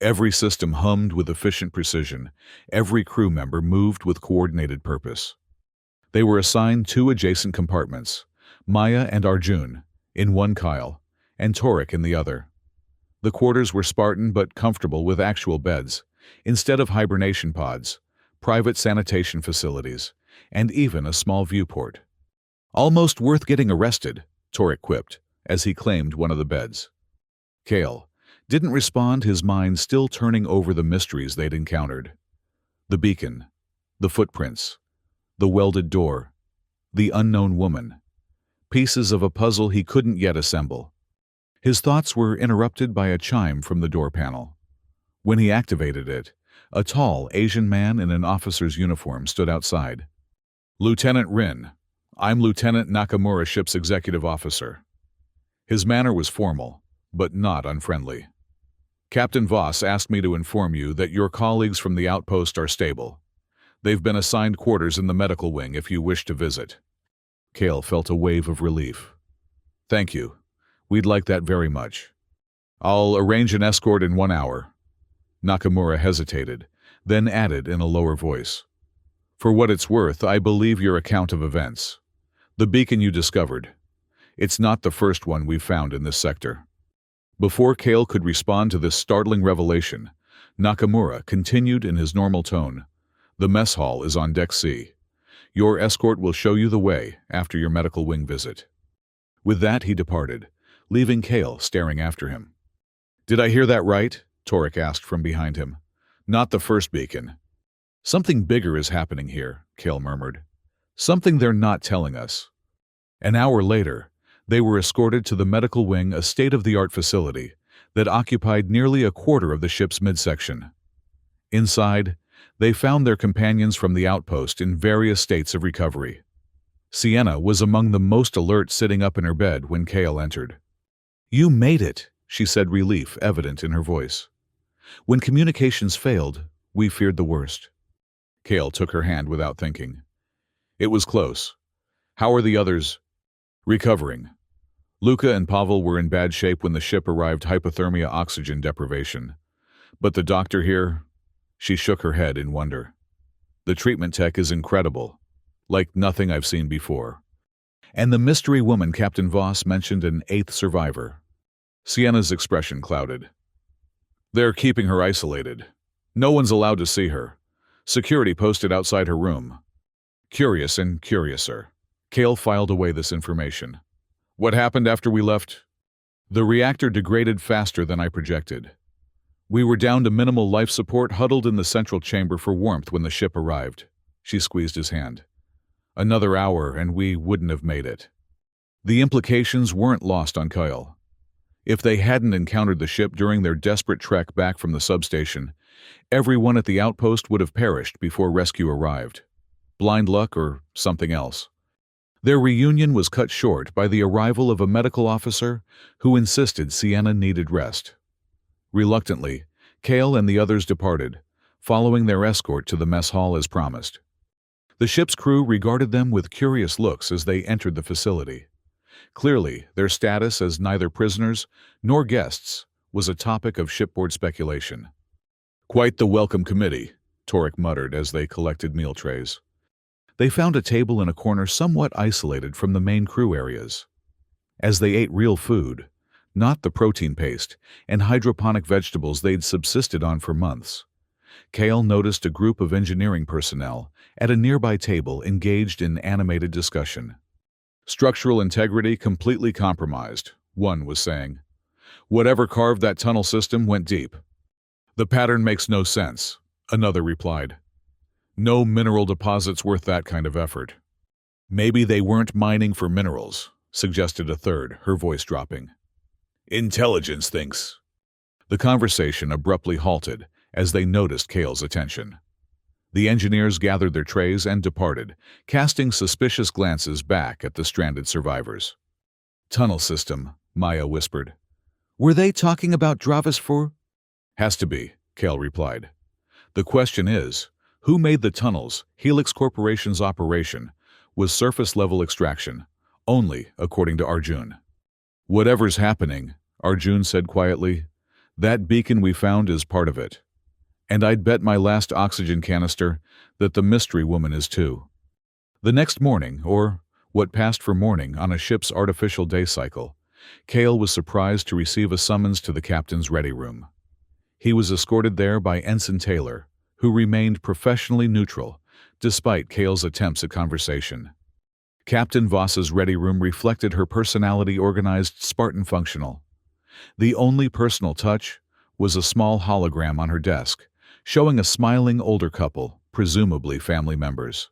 [SPEAKER 1] Every system hummed with efficient precision, every crew member moved with coordinated purpose. They were assigned 2 adjacent compartments, Maya and Arjun, in one Kyle, and Torek in the other. The quarters were Spartan but comfortable with actual beds, instead of hibernation pods, private sanitation facilities, and even a small viewport. "Almost worth getting arrested," Torek quipped, as he claimed one of the beds. Cale didn't respond, his mind still turning over the mysteries they'd encountered. The beacon, the footprints, the welded door, the unknown woman. Pieces of a puzzle he couldn't yet assemble. His thoughts were interrupted by a chime from the door panel. When he activated it, a tall Asian man in an officer's uniform stood outside. "Lieutenant Rin, I'm Lieutenant Nakamura, ship's executive officer." His manner was formal, but not unfriendly. "Captain Voss asked me to inform you that your colleagues from the outpost are stable. They've been assigned quarters in the medical wing if you wish to visit." Cale felt a wave of relief. "Thank you. We'd like that very much. I'll arrange an escort in 1 hour." Nakamura hesitated, then added in a lower voice, "For what it's worth, I believe your account of events. The beacon you discovered. It's not the first one we've found in this sector." Before Cale could respond to this startling revelation, Nakamura continued in his normal tone, "The mess hall is on Deck C. Your escort will show you the way after your medical wing visit." With that, he departed, leaving Cale staring after him. "Did I hear that right?" Torek asked from behind him. "Not the first beacon." "Something bigger is happening here," Cale murmured. "Something they're not telling us." An hour later, they were escorted to the medical wing, a state-of-the-art facility that occupied nearly a quarter of the ship's midsection. Inside, they found their companions from the outpost in various states of recovery. Sienna was among the most alert, sitting up in her bed when Cale entered. "You made it," she said, relief evident in her voice. "When communications failed, we feared the worst." Cale took her hand without thinking. "It was close. How are the others?" "Recovering. Luca and Pavel were in bad shape when the ship arrived, hypothermia, oxygen deprivation. But the doctor here," she shook her head in wonder. "The treatment tech is incredible, like nothing I've seen before. And the mystery woman Captain Voss mentioned, an 8th survivor." Sienna's expression clouded. "They're keeping her isolated. No one's allowed to see her. Security posted outside her room." Curious and curiouser, Cale filed away this information. "What happened after we left?" "The reactor degraded faster than I projected. We were down to minimal life support, huddled in the central chamber for warmth when the ship arrived." She squeezed his hand. "Another hour and we wouldn't have made it." The implications weren't lost on Kyle. If they hadn't encountered the ship during their desperate trek back from the substation, everyone at the outpost would have perished before rescue arrived. Blind luck or something else. Their reunion was cut short by the arrival of a medical officer who insisted Sienna needed rest. Reluctantly, Cale and the others departed, following their escort to the mess hall as promised. The ship's crew regarded them with curious looks as they entered the facility. Clearly, their status as neither prisoners nor guests was a topic of shipboard speculation. "Quite the welcome committee," Torek muttered as they collected meal trays. They found a table in a corner somewhat isolated from the main crew areas. as they ate real food, not the protein paste and hydroponic vegetables they'd subsisted on for months. Kale noticed a group of engineering personnel at a nearby table engaged in animated discussion. Structural integrity completely compromised, one was saying. Whatever carved that tunnel system went deep. The pattern makes no sense, another replied. No mineral deposit's worth that kind of effort. Maybe they weren't mining for minerals, suggested a third, her voice dropping. Intelligence thinks. The conversation abruptly halted as they noticed Kale's attention. The engineers gathered their trays and departed, casting suspicious glances back at the stranded survivors. Tunnel system, Maya whispered. Were they talking about Dravis 4? Has to be, Kale replied. The question is, who made the tunnels? Helix Corporation's operation was surface-level extraction, only according to Arjun. Whatever's happening, Arjun said quietly, that beacon we found is part of it. And I'd bet my last oxygen canister that the mystery woman is too. The next morning, or what passed for morning on a ship's artificial day cycle, Kale was surprised to receive a summons to the captain's ready room. He was escorted there by Ensign Taylor, who remained professionally neutral, despite Kale's attempts at conversation. Captain Voss's ready room reflected her personality, organized, Spartan functional. The only personal touch was a small hologram on her desk, showing a smiling older couple, presumably family members.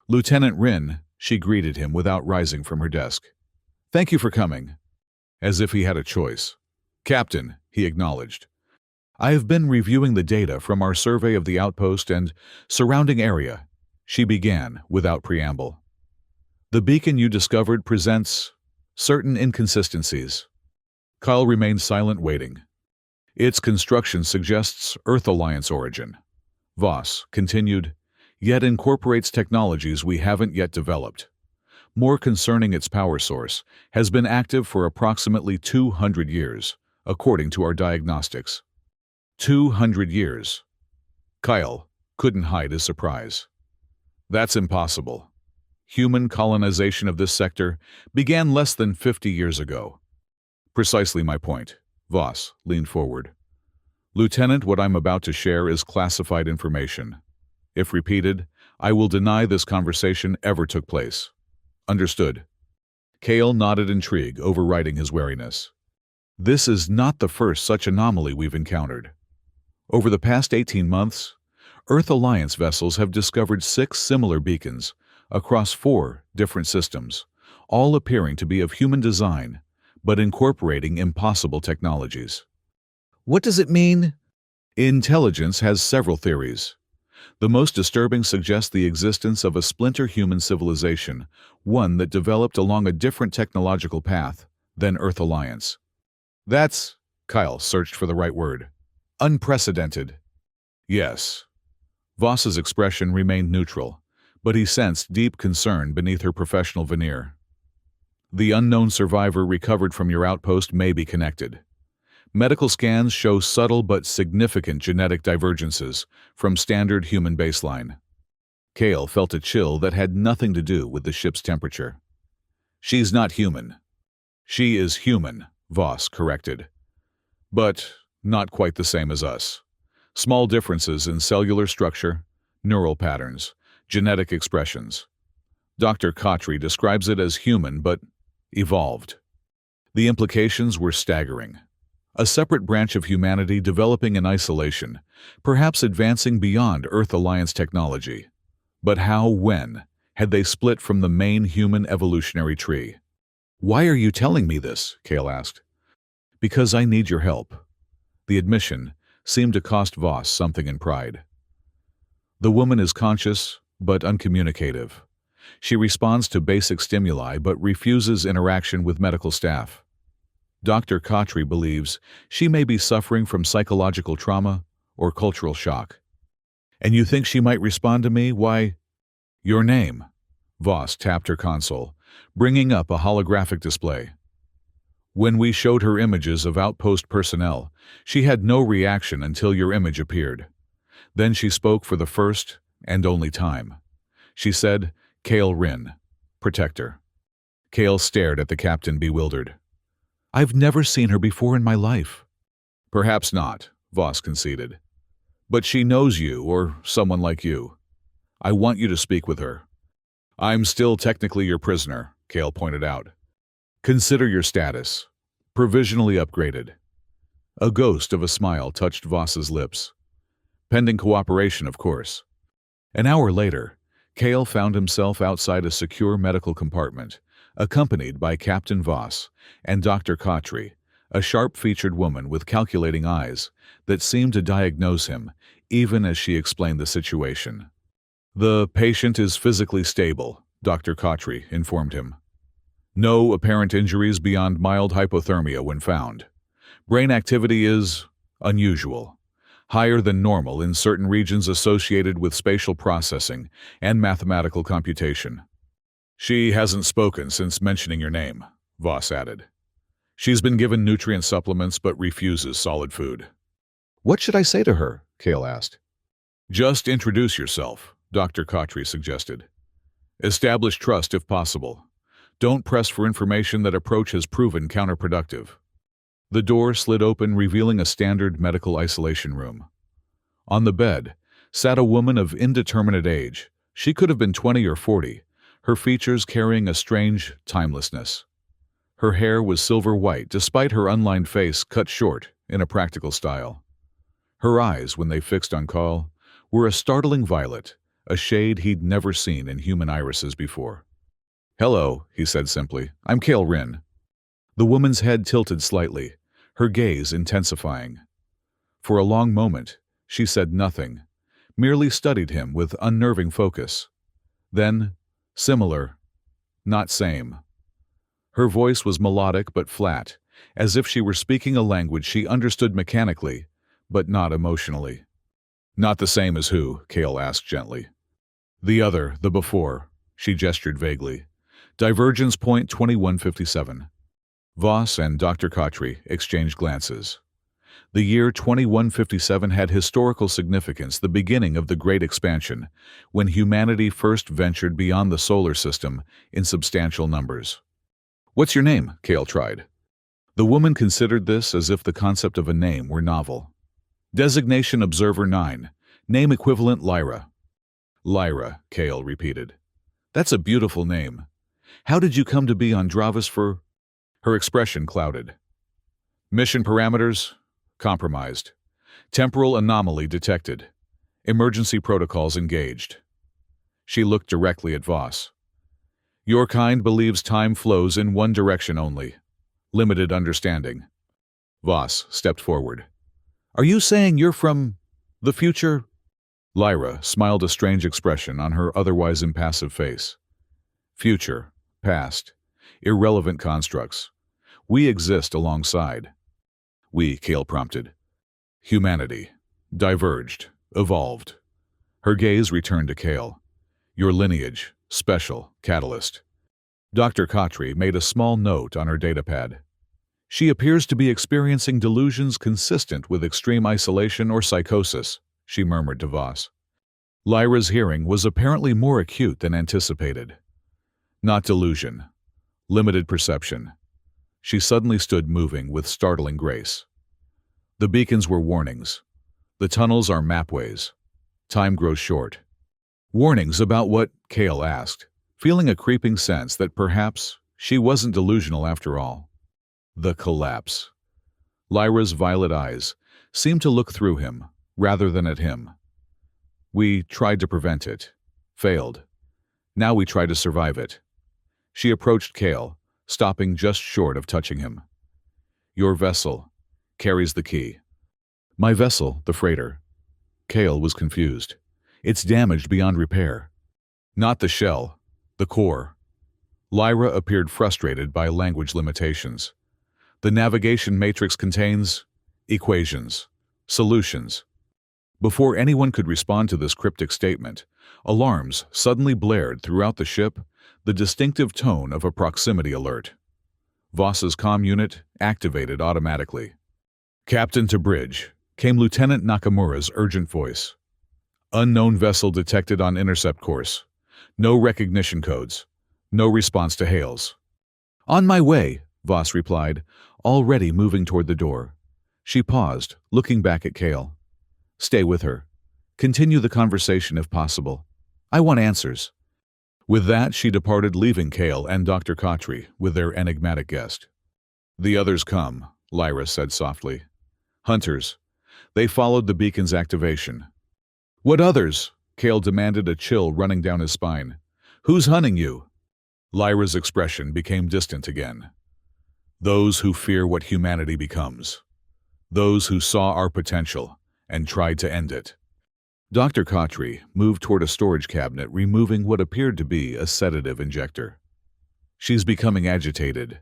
[SPEAKER 1] Lieutenant Rin, she greeted him without rising from her desk. Thank you for coming. As if he had a choice. Captain, he acknowledged. I have been reviewing the data from our survey of the outpost and surrounding area, she began without preamble. The beacon you discovered presents certain inconsistencies. Kyle remained silent, waiting. Its construction suggests Earth Alliance origin. Voss continued, yet incorporates technologies we haven't yet developed. More concerning, its power source has been active for approximately 200 years, according to our diagnostics. 200 years. Kyle couldn't hide his surprise. That's impossible. Human colonization of this sector began less than 50 years ago. Precisely my point. Voss leaned forward. Lieutenant, what I'm about to share is classified information. If repeated, I will deny this conversation ever took place. Understood. Kale nodded, intrigue overriding his wariness. This is not the first such anomaly we've encountered. Over the past 18 months, Earth Alliance vessels have discovered 6 similar beacons across 4 different systems, all appearing to be of human design, but incorporating impossible technologies. What does it mean? Intelligence has several theories. The most disturbing suggests the existence of a splinter human civilization, one that developed along a different technological path than Earth Alliance. That's, Kyle searched for the right word, unprecedented. Yes. Voss's expression remained neutral, but he sensed deep concern beneath her professional veneer. The unknown survivor recovered from your outpost may be connected. Medical scans show subtle but significant genetic divergences from standard human baseline. Kale felt a chill that had nothing to do with the ship's temperature. She's not human. She is human, Voss corrected. But not quite the same as us. Small differences in cellular structure, neural patterns, genetic expressions. Dr. Khatri describes it as human but evolved. The implications were staggering. A separate branch of humanity developing in isolation, perhaps advancing beyond Earth Alliance technology. But how, when, had they split from the main human evolutionary tree? Why are you telling me this? Kale asked. Because I need your help. The admission seemed to cost Voss something in pride. The woman is conscious, but uncommunicative. She responds to basic stimuli but refuses interaction with medical staff. Dr. Khatri believes she may be suffering from psychological trauma or cultural shock. And you think she might respond to me? Why? Your name. Voss tapped her console, bringing up a holographic display. When we showed her images of outpost personnel, she had no reaction until your image appeared. Then she spoke for the first and only time. She said, Kale Rin, Protector. Kale stared at the captain, bewildered. I've never seen her before in my life. Perhaps not, Voss conceded. But she knows you, or someone like you. I want you to speak with her. I'm still technically your prisoner, Kale pointed out. Consider your status. Provisionally upgraded. A ghost of a smile touched Voss's lips. Pending cooperation, of course. An hour later, Kale found himself outside a secure medical compartment, accompanied by Captain Voss and Dr. Khatri, a sharp-featured woman with calculating eyes that seemed to diagnose him even as she explained the situation. The patient is physically stable, Dr. Khatri informed him. No apparent injuries beyond mild hypothermia when found. Brain activity is unusual, higher than normal in certain regions associated with spatial processing and mathematical computation. She hasn't spoken since mentioning your name, Voss added. She's been given nutrient supplements but refuses solid food. What should I say to her? Kale asked. Just introduce yourself, Dr. Khatri suggested. Establish trust if possible. Don't press for information that approach has proven counterproductive. The door slid open, revealing a standard medical isolation room. On the bed sat a woman of indeterminate age. She could have been 20 or 40, her features carrying a strange timelessness. Her hair was silver white, despite her unlined face cut short in a practical style. Her eyes, when they fixed on Kale, were a startling violet, a shade he'd never seen in human irises before. Hello, he said simply. I'm Kale Rin. The woman's head tilted slightly, her gaze intensifying. For a long moment, she said nothing, merely studied him with unnerving focus. Then, similar, not same. Her voice was melodic but flat, as if she were speaking a language she understood mechanically, but not emotionally. Not the same as who? Kale asked gently. The other, the before, she gestured vaguely. Divergence point 2157. Voss and Dr. Khatri exchanged glances. The year 2157 had historical significance, the beginning of the Great Expansion, when humanity first ventured beyond the solar system in substantial numbers. What's your name? Kale tried. The woman considered this as if the concept of a name were novel. Designation Observer 9. Name equivalent Lyra. Lyra, Kale repeated. That's a beautiful name. How did you come to be on Dravas for... Her expression clouded. Mission parameters? Compromised. Temporal anomaly detected. Emergency protocols engaged. She looked directly at Voss. Your kind believes time flows in one direction only. Limited understanding. Voss stepped forward. Are you saying you're from the future? Lyra smiled, a strange expression on her otherwise impassive face. Future, past, irrelevant constructs. We exist alongside. We, Kale prompted. Humanity. Diverged. Evolved. Her gaze returned to Kale. Your lineage. Special. Catalyst. Dr. Khatri made a small note on her datapad. She appears to be experiencing delusions consistent with extreme isolation or psychosis, she murmured to Voss. Lyra's hearing was apparently more acute than anticipated. Not delusion. Limited perception. She suddenly stood moving with startling grace. The beacons were warnings. The tunnels are mapways. Time grows short. Warnings about what? Kale asked, feeling a creeping sense that perhaps she wasn't delusional after all. The collapse. Lyra's violet eyes seemed to look through him, rather than at him. We tried to prevent it. Failed. Now we try to survive it. She approached Kale, stopping just short of touching him. Your vessel carries the key. My vessel, the freighter. Kale was confused. It's damaged beyond repair. Not the shell, the core. Lyra appeared frustrated by language limitations. The navigation matrix contains equations, solutions. Before anyone could respond to this cryptic statement, alarms suddenly blared throughout the ship, the distinctive tone of a proximity alert. Voss's comm unit activated automatically. Captain to bridge, came Lieutenant Nakamura's urgent voice. Unknown vessel detected on intercept course. No recognition codes. No response to hails. On my way, Voss replied, already moving toward the door. She paused, looking back at Kale. Stay with her. Continue the conversation if possible. I want answers. With that, she departed, leaving Kale and Dr. Khatri with their enigmatic guest. The others come, Lyra said softly. Hunters. They followed the beacon's activation. What others? Kale demanded, a chill running down his spine. Who's hunting you? Lyra's expression became distant again. Those who fear what humanity becomes. Those who saw our potential and tried to end it. Dr. Khatri moved toward a storage cabinet, removing what appeared to be a sedative injector. She's becoming agitated.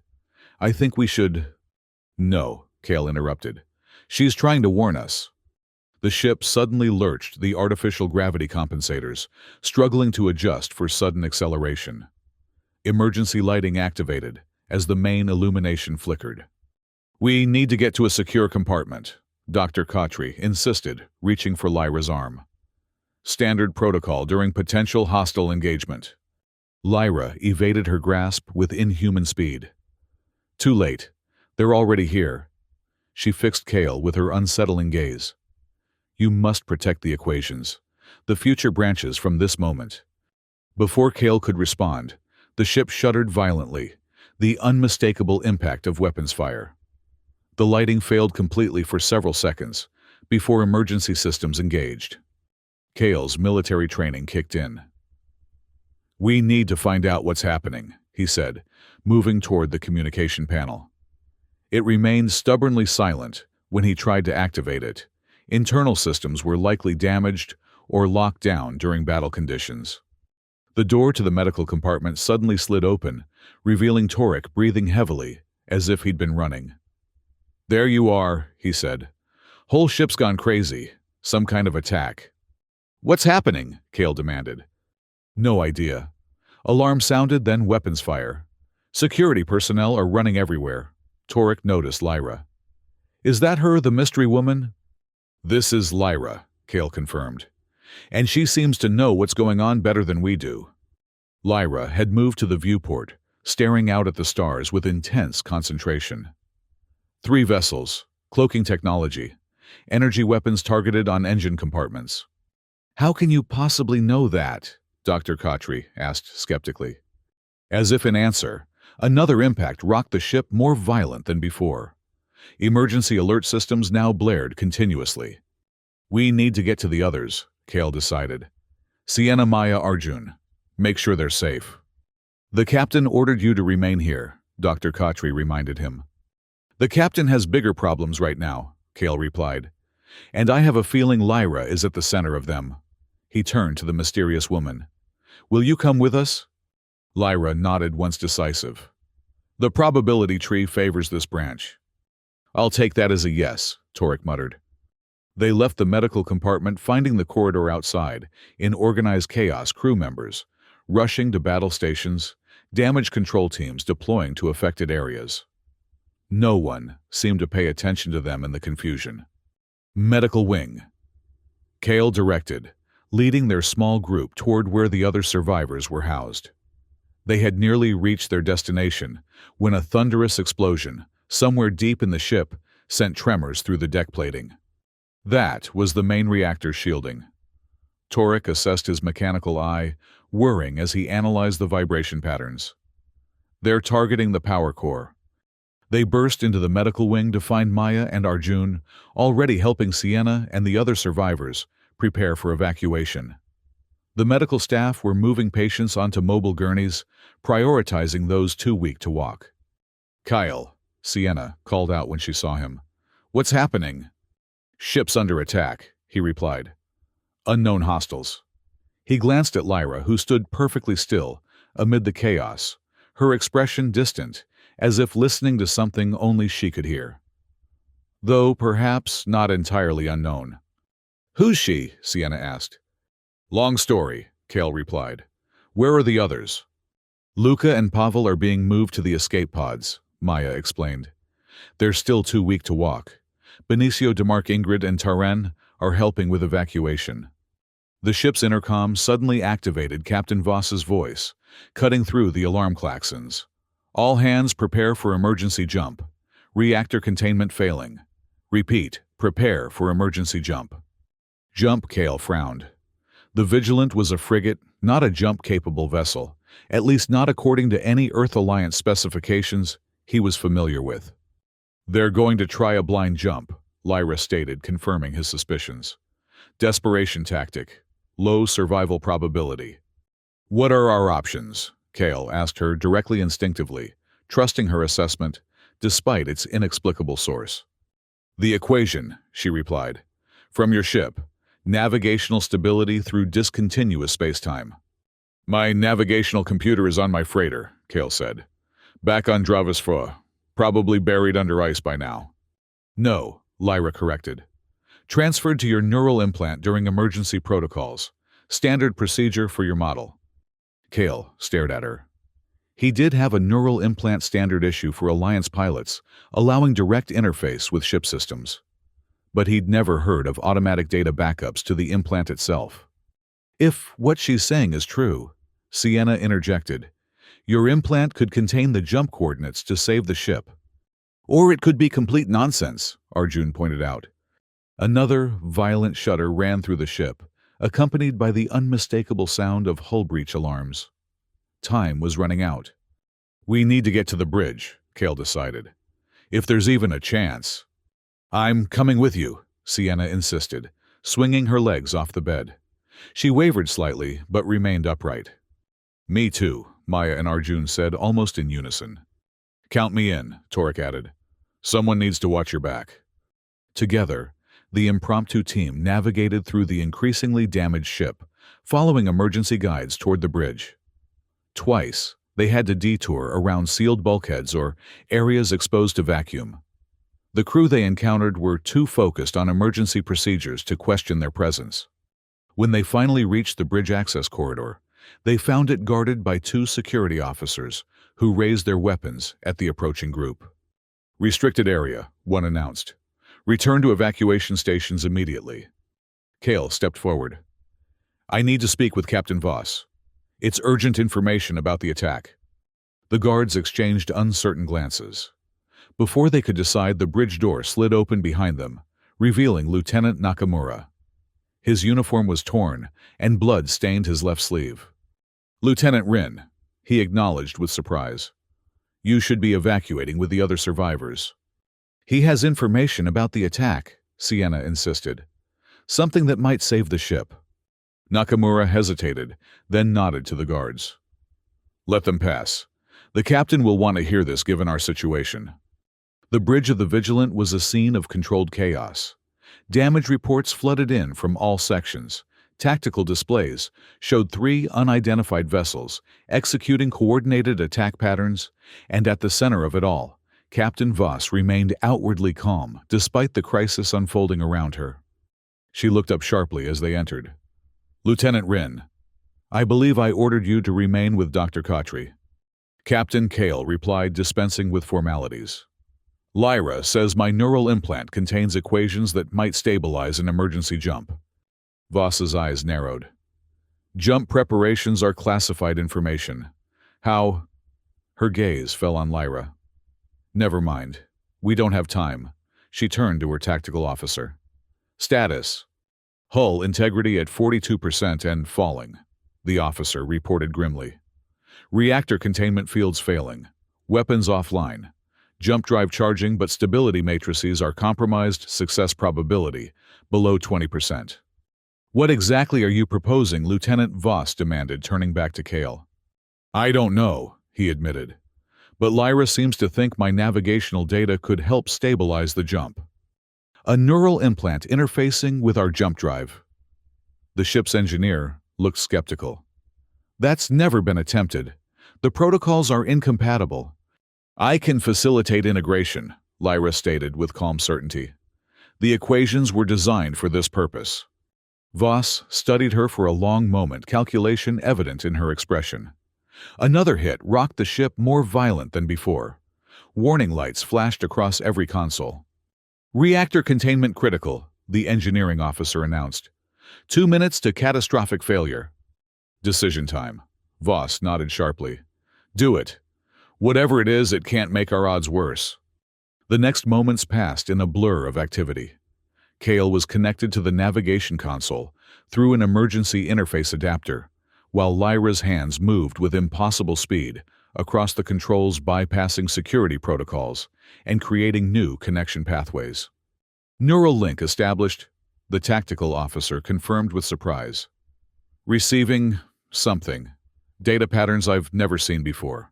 [SPEAKER 1] I think we should... No, Kale interrupted. She's trying to warn us. The ship suddenly lurched, the artificial gravity compensators, struggling to adjust for sudden acceleration. Emergency lighting activated as the main illumination flickered. We need to get to a secure compartment, Dr. Khatri insisted, reaching for Lyra's arm. Standard protocol during potential hostile engagement. Lyra evaded her grasp with inhuman speed. Too late. They're already here. She fixed Kale with her unsettling gaze. You must protect the equations. The future branches from this moment. Before Kale could respond, the ship shuddered violently, the unmistakable impact of weapons fire. The lighting failed completely for several seconds before emergency systems engaged. Kale's military training kicked in. We need to find out what's happening, he said, moving toward the communication panel. It remained stubbornly silent when he tried to activate it. Internal systems were likely damaged or locked down during battle conditions. The door to the medical compartment suddenly slid open, revealing Torek breathing heavily, as if he'd been running. There you are, he said. Whole ship's gone crazy. Some kind of attack. What's happening? Kale demanded. No idea. Alarm sounded, then weapons fire. Security personnel are running everywhere. Torek noticed Lyra. Is that her, the mystery woman? This is Lyra, Kale confirmed. And she seems to know what's going on better than we do. Lyra had moved to the viewport, staring out at the stars with intense concentration. 3 vessels, cloaking technology, energy weapons targeted on engine compartments. How can you possibly know that? Dr. Khatri asked skeptically. As if in answer, another impact rocked the ship more violent than before. Emergency alert systems now blared continuously. We need to get to the others, Kale decided. Sienna, Maya, Arjun. Make sure they're safe. The captain ordered you to remain here, Dr. Khatri reminded him. The captain has bigger problems right now, Kale replied. And I have a feeling Lyra is at the center of them. He turned to the mysterious woman. Will you come with us? Lyra nodded once decisive. The probability tree favors this branch. I'll take that as a yes, Torek muttered. They left the medical compartment, finding the corridor outside, in organized chaos, crew members, rushing to battle stations, damage control teams deploying to affected areas. No one seemed to pay attention to them in the confusion. Medical wing. Kale directed, leading their small group toward where the other survivors were housed. They had nearly reached their destination when a thunderous explosion, somewhere deep in the ship, sent tremors through the deck plating. That was the main reactor shielding. Torek assessed his mechanical eye, whirring as he analyzed the vibration patterns. They're targeting the power core. They burst into the medical wing to find Maya and Arjun, already helping Sienna and the other survivors prepare for evacuation. The medical staff were moving patients onto mobile gurneys, prioritizing those too weak to walk. Kyle, Sienna called out when she saw him. What's happening? Ship's under attack, he replied. Unknown hostiles. He glanced at Lyra, who stood perfectly still amid the chaos, her expression distant, as if listening to something only she could hear. Though perhaps not entirely unknown. Who's she? Sienna asked. Long story, Kale replied. Where are the others? Luca and Pavel are being moved to the escape pods, Maya explained. They're still too weak to walk. Benicio, DeMarc, Ingrid, and Taren are helping with evacuation. The ship's intercom suddenly activated Captain Voss's voice, cutting through the alarm klaxons. All hands prepare for emergency jump. Reactor containment failing. Repeat, prepare for emergency jump. Jump, Kale frowned. The Vigilant was a frigate, not a jump-capable vessel, at least not according to any Earth Alliance specifications he was familiar with. They're going to try a blind jump, Lyra stated, confirming his suspicions. Desperation tactic. Low survival probability. What are our options? Kale asked her directly, instinctively, trusting her assessment, despite its inexplicable source. The equation, she replied. From your ship. Navigational stability through discontinuous spacetime. My navigational computer is on my freighter, Kale said. Back on Dravis 4. Probably buried under ice by now. No, Lyra corrected. Transferred to your neural implant during emergency protocols. Standard procedure for your model. Kale stared at her. He did have a neural implant standard issue for Alliance pilots, allowing direct interface with ship systems. But he'd never heard of automatic data backups to the implant itself. If what she's saying is true, Sienna interjected, your implant could contain the jump coordinates to save the ship. Or it could be complete nonsense, Arjun pointed out. Another violent shudder ran through the ship, accompanied by the unmistakable sound of hull breach alarms. Time was running out. We need to get to the bridge, Kale decided. If there's even a chance. I'm coming with you, Sienna insisted, swinging her legs off the bed. She wavered slightly, but remained upright. Me too, Maya and Arjun said almost in unison. Count me in, Torek added. Someone needs to watch your back. Together, the impromptu team navigated through the increasingly damaged ship, following emergency guides toward the bridge. Twice, they had to detour around sealed bulkheads or areas exposed to vacuum. The crew they encountered were too focused on emergency procedures to question their presence. When they finally reached the bridge access corridor, they found it guarded by two security officers who raised their weapons at the approaching group. Restricted area, one announced. Return to evacuation stations immediately. Kale stepped forward. I need to speak with Captain Voss. It's urgent information about the attack. The guards exchanged uncertain glances. Before they could decide, the bridge door slid open behind them, revealing Lieutenant Nakamura. His uniform was torn, and blood stained his left sleeve. Lieutenant Rin, he acknowledged with surprise. You should be evacuating with the other survivors. He has information about the attack, Sienna insisted. Something that might save the ship. Nakamura hesitated, then nodded to the guards. Let them pass. The captain will want to hear this given our situation. The bridge of the Vigilant was a scene of controlled chaos. Damage reports flooded in from all sections. Tactical displays showed 3 unidentified vessels executing coordinated attack patterns, and at the center of it all, Captain Voss remained outwardly calm despite the crisis unfolding around her. She looked up sharply as they entered. Lieutenant Rin, I believe I ordered you to remain with Dr. Khatri. Captain Kale replied, dispensing with formalities. Lyra says my neural implant contains equations that might stabilize an emergency jump. Voss's eyes narrowed. Jump preparations are classified information. How? Her gaze fell on Lyra. Never mind. We don't have time. She turned to her tactical officer. Status. Hull integrity at 42% and falling, the officer reported grimly. Reactor containment fields failing. Weapons offline. Jump drive charging, but stability matrices are compromised. Success probability below 20%. What exactly are you proposing? Lieutenant Voss demanded, turning back to Kale. I don't know, he admitted. But Lyra seems to think my navigational data could help stabilize the jump. A neural implant interfacing with our jump drive. The ship's engineer looked skeptical. That's never been attempted. The protocols are incompatible. I can facilitate integration, Lyra stated with calm certainty. The equations were designed for this purpose. Voss studied her for a long moment, calculation evident in her expression. Another hit rocked the ship, more violent than before. Warning lights flashed across every console. Reactor containment critical, the engineering officer announced. 2 minutes to catastrophic failure. Decision time. Voss nodded sharply. Do it. Whatever it is, it can't make our odds worse. The next moments passed in a blur of activity. Kale was connected to the navigation console through an emergency interface adapter, while Lyra's hands moved with impossible speed across the controls, bypassing security protocols and creating new connection pathways. Neural link established, the tactical officer confirmed with surprise. Receiving something. Data patterns I've never seen before.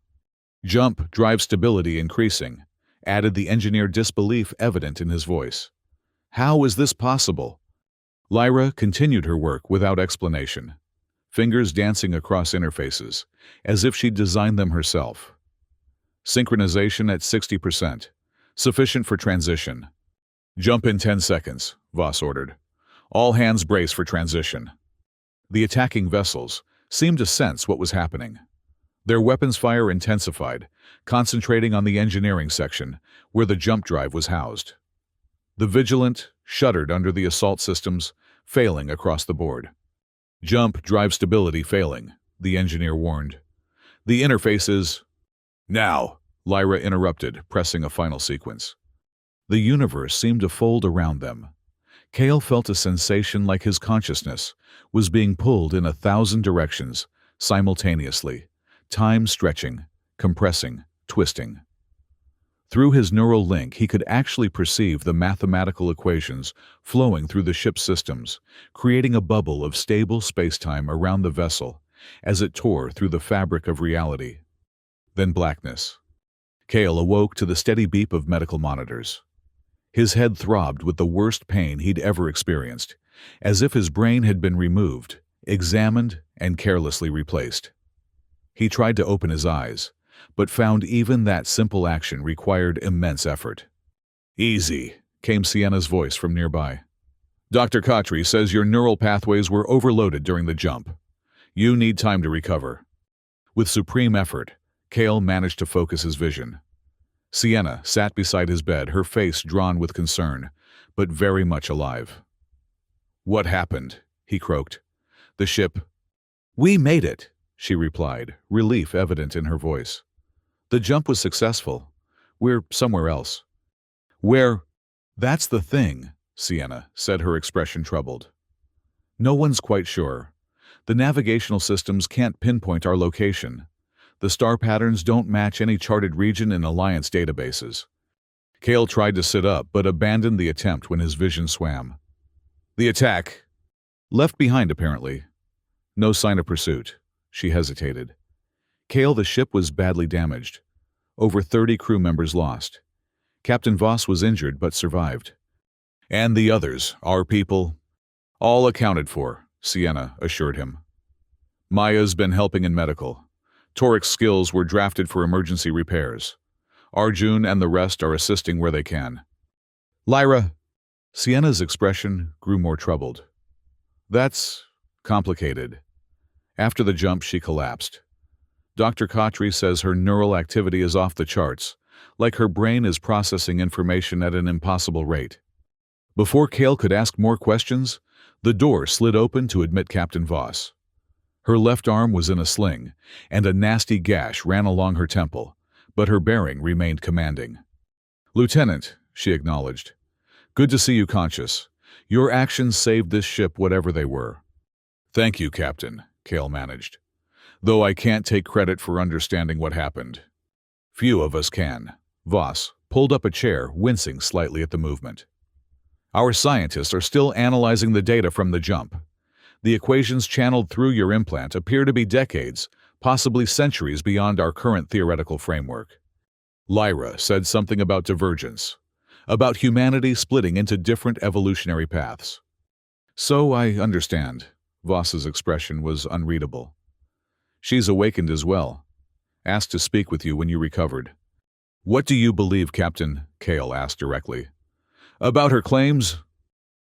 [SPEAKER 1] Jump, drive stability increasing, added the engineer, disbelief evident in his voice. How is this possible? Lyra continued her work without explanation, fingers dancing across interfaces, as if she'd designed them herself. Synchronization at 60%, sufficient for transition. Jump in 10 seconds, Voss ordered. All hands brace for transition. The attacking vessels seemed to sense what was happening. Their weapons fire intensified, concentrating on the engineering section, where the jump drive was housed. The Vigilant shuddered under the assault systems, failing across the board. Jump drive stability failing, the engineer warned. The interface is... Now, Lyra interrupted, pressing a final sequence. The universe seemed to fold around them. Kale felt a sensation like his consciousness was being pulled in 1,000 directions, simultaneously, time stretching, compressing, twisting. Through his neural link, he could actually perceive the mathematical equations flowing through the ship's systems, creating a bubble of stable spacetime around the vessel as it tore through the fabric of reality. Then blackness. Kale awoke to the steady beep of medical monitors. His head throbbed with the worst pain he'd ever experienced, as if his brain had been removed, examined, and carelessly replaced. He tried to open his eyes, but found even that simple action required immense effort. Easy, came Sienna's voice from nearby. Dr. Khatri says your neural pathways were overloaded during the jump. You need time to recover. With supreme effort, Kale managed to focus his vision. Sienna sat beside his bed, her face drawn with concern, but very much alive. What happened? He croaked. The ship. We made it, she replied, relief evident in her voice. The jump was successful. We're somewhere else. Where? That's the thing, Sienna said, her expression troubled. No one's quite sure. The navigational systems can't pinpoint our location. The star patterns don't match any charted region in Alliance databases. Kale tried to sit up but abandoned the attempt when his vision swam. The attack. Left behind, apparently. No sign of pursuit. She hesitated. Kale, the ship was badly damaged. Over 30 crew members lost. Captain Voss was injured but survived. And the others, our people, all accounted for, Sienna assured him. Maya's been helping in medical. Torik's skills were drafted for emergency repairs. Arjun and the rest are assisting where they can. Lyra. Sienna's expression grew more troubled. That's complicated. After the jump, she collapsed. Dr. Khatri says her neural activity is off the charts, like her brain is processing information at an impossible rate. Before Kale could ask more questions, the door slid open to admit Captain Voss. Her left arm was in a sling, and a nasty gash ran along her temple, but her bearing remained commanding. Lieutenant, she acknowledged. Good to see you conscious. Your actions saved this ship, whatever they were. Thank you, Captain, Kale managed. Though I can't take credit for understanding what happened. Few of us can. Voss pulled up a chair, wincing slightly at the movement. Our scientists are still analyzing the data from the jump. The equations channeled through your implant appear to be decades, possibly centuries beyond our current theoretical framework. Lyra said something about divergence, about humanity splitting into different evolutionary paths. So I understand. Voss's expression was unreadable. She's awakened as well. Asked to speak with you when you recovered. What do you believe, Captain? Kale asked directly. About her claims?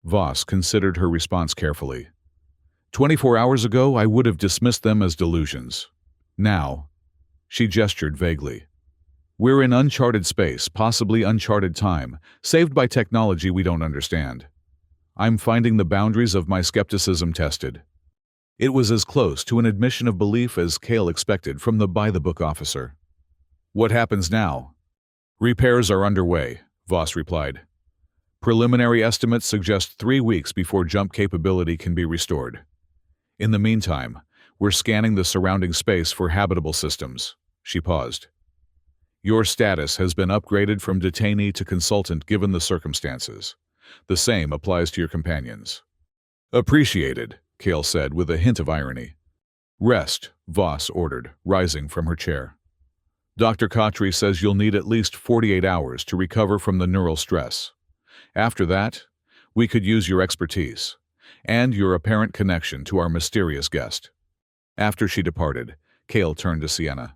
[SPEAKER 1] Voss considered her response carefully. 24 hours ago, I would have dismissed them as delusions. Now, she gestured vaguely. We're in uncharted space, possibly uncharted time, saved by technology we don't understand. I'm finding the boundaries of my skepticism tested. It was as close to an admission of belief as Kale expected from the by-the-book officer. What happens now? Repairs are underway, Voss replied. Preliminary estimates suggest 3 weeks before jump capability can be restored. In the meantime, we're scanning the surrounding space for habitable systems. She paused. Your status has been upgraded from detainee to consultant given the circumstances. The same applies to your companions. Appreciated, Kale said with a hint of irony. Rest, Voss ordered, rising from her chair. Dr. Khatri says you'll need at least 48 hours to recover from the neural stress. After that, we could use your expertise and your apparent connection to our mysterious guest. After she departed, Kale turned to Sienna.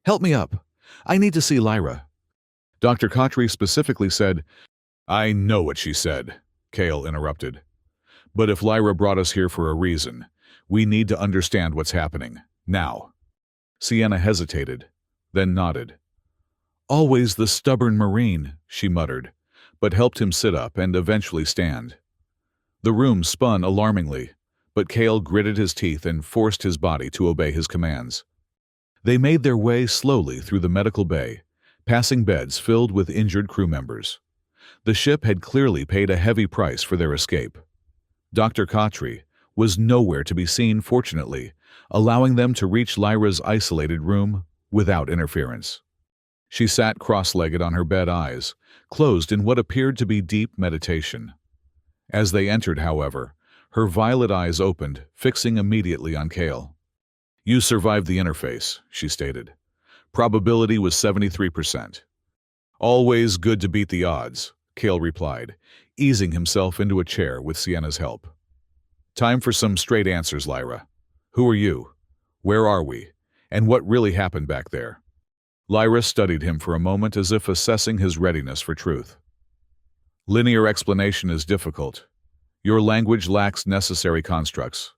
[SPEAKER 1] Help me up. I need to see Lyra. Dr. Khatri specifically said, I know what she said, Kale interrupted. But if Lyra brought us here for a reason, we need to understand what's happening, now. Sienna hesitated, then nodded. Always the stubborn Marine, she muttered, but helped him sit up and eventually stand. The room spun alarmingly, but Kale gritted his teeth and forced his body to obey his commands. They made their way slowly through the medical bay, passing beds filled with injured crew members. The ship had clearly paid a heavy price for their escape. Dr. Khatri was nowhere to be seen, fortunately, allowing them to reach Lyra's isolated room without interference. She sat cross-legged on her bed, eyes closed in what appeared to be deep meditation. As they entered, however, her violet eyes opened, fixing immediately on Kale. You survived the interface, she stated. Probability was 73%. Always good to beat the odds, Kale replied, easing himself into a chair with Sienna's help. Time for some straight answers, Lyra. Who are you? Where are we? And what really happened back there? Lyra studied him for a moment as if assessing his readiness for truth. Linear explanation is difficult. Your language lacks necessary constructs.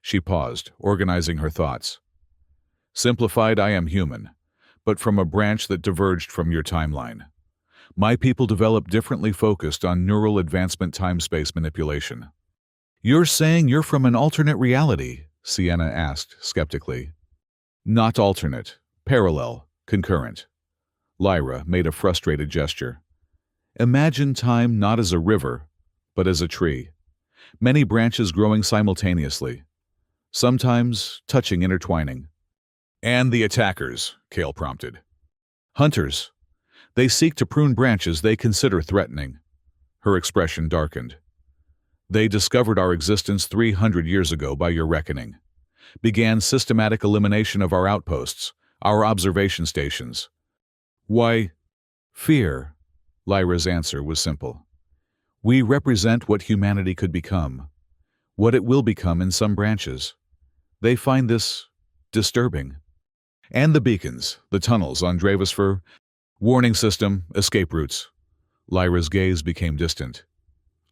[SPEAKER 1] She paused, organizing her thoughts. Simplified, I am human, but from a branch that diverged from your timeline. My people developed differently, focused on neural advancement time-space manipulation. You're saying you're from an alternate reality? Sienna asked, skeptically. Not alternate. Parallel. Concurrent. Lyra made a frustrated gesture. Imagine time not as a river, but as a tree. Many branches growing simultaneously. Sometimes touching, intertwining. And the attackers, Kale prompted. Hunters. They seek to prune branches they consider threatening. Her expression darkened. They discovered our existence 300 years ago by your reckoning. Began systematic elimination of our outposts, our observation stations. Why? Fear. Lyra's answer was simple. We represent what humanity could become, what it will become in some branches. They find this disturbing. And the beacons, the tunnels on Dravosfer, warning system, escape routes. Lyra's gaze became distant.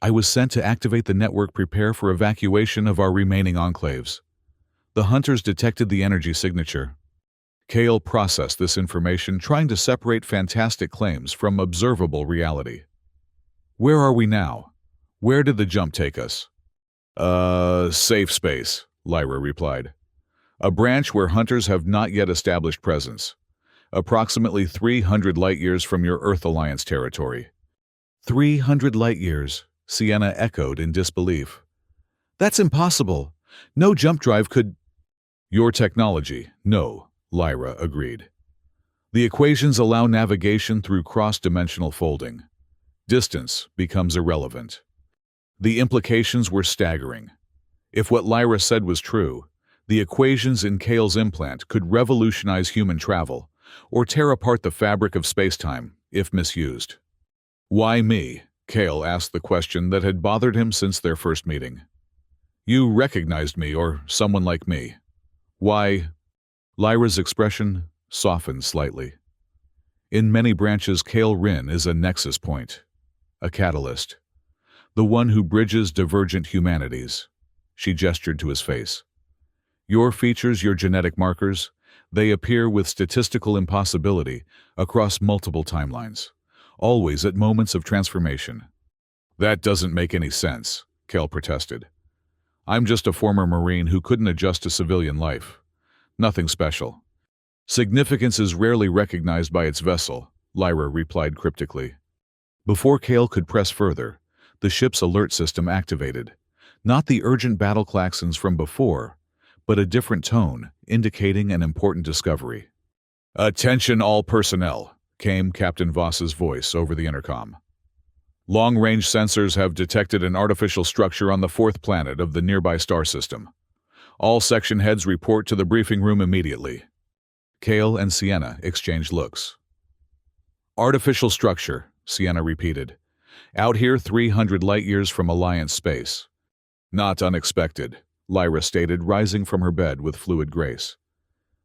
[SPEAKER 1] I was sent to activate the network, prepare for evacuation of our remaining enclaves. The hunters detected the energy signature. Kale processed this information, trying to separate fantastic claims from observable reality. Where are we now? Where did the jump take us? Safe space, Lyra replied. A branch where hunters have not yet established presence. Approximately 300 light-years from your Earth Alliance territory. 300 light-years, Sienna echoed in disbelief. That's impossible. No jump drive could... Your technology, no, Lyra agreed. The equations allow navigation through cross-dimensional folding. Distance becomes irrelevant. The implications were staggering. If what Lyra said was true, the equations in Kale's implant could revolutionize human travel, or tear apart the fabric of spacetime, if misused. Why me? Kale asked the question that had bothered him since their first meeting. You recognized me, or someone like me. Why? Lyra's expression softened slightly. In many branches, Kale Rin is a nexus point, a catalyst, the one who bridges divergent humanities. She gestured to his face. Your features, your genetic markers, they appear with statistical impossibility across multiple timelines, always at moments of transformation. That doesn't make any sense, Kale protested. I'm just a former Marine who couldn't adjust to civilian life. Nothing special. Significance is rarely recognized by its vessel, Lyra replied cryptically. Before Kale could press further, the ship's alert system activated. Not the urgent battle klaxons from before, but a different tone, indicating an important discovery. "Attention all personnel," came Captain Voss's voice over the intercom. "Long-range sensors have detected an artificial structure on the fourth planet of the nearby star system. All section heads report to the briefing room immediately." Kale and Sienna exchanged looks. "Artificial structure," Sienna repeated. "Out here 300 light-years from Alliance space." "Not unexpected," Lyra stated, rising from her bed with fluid grace.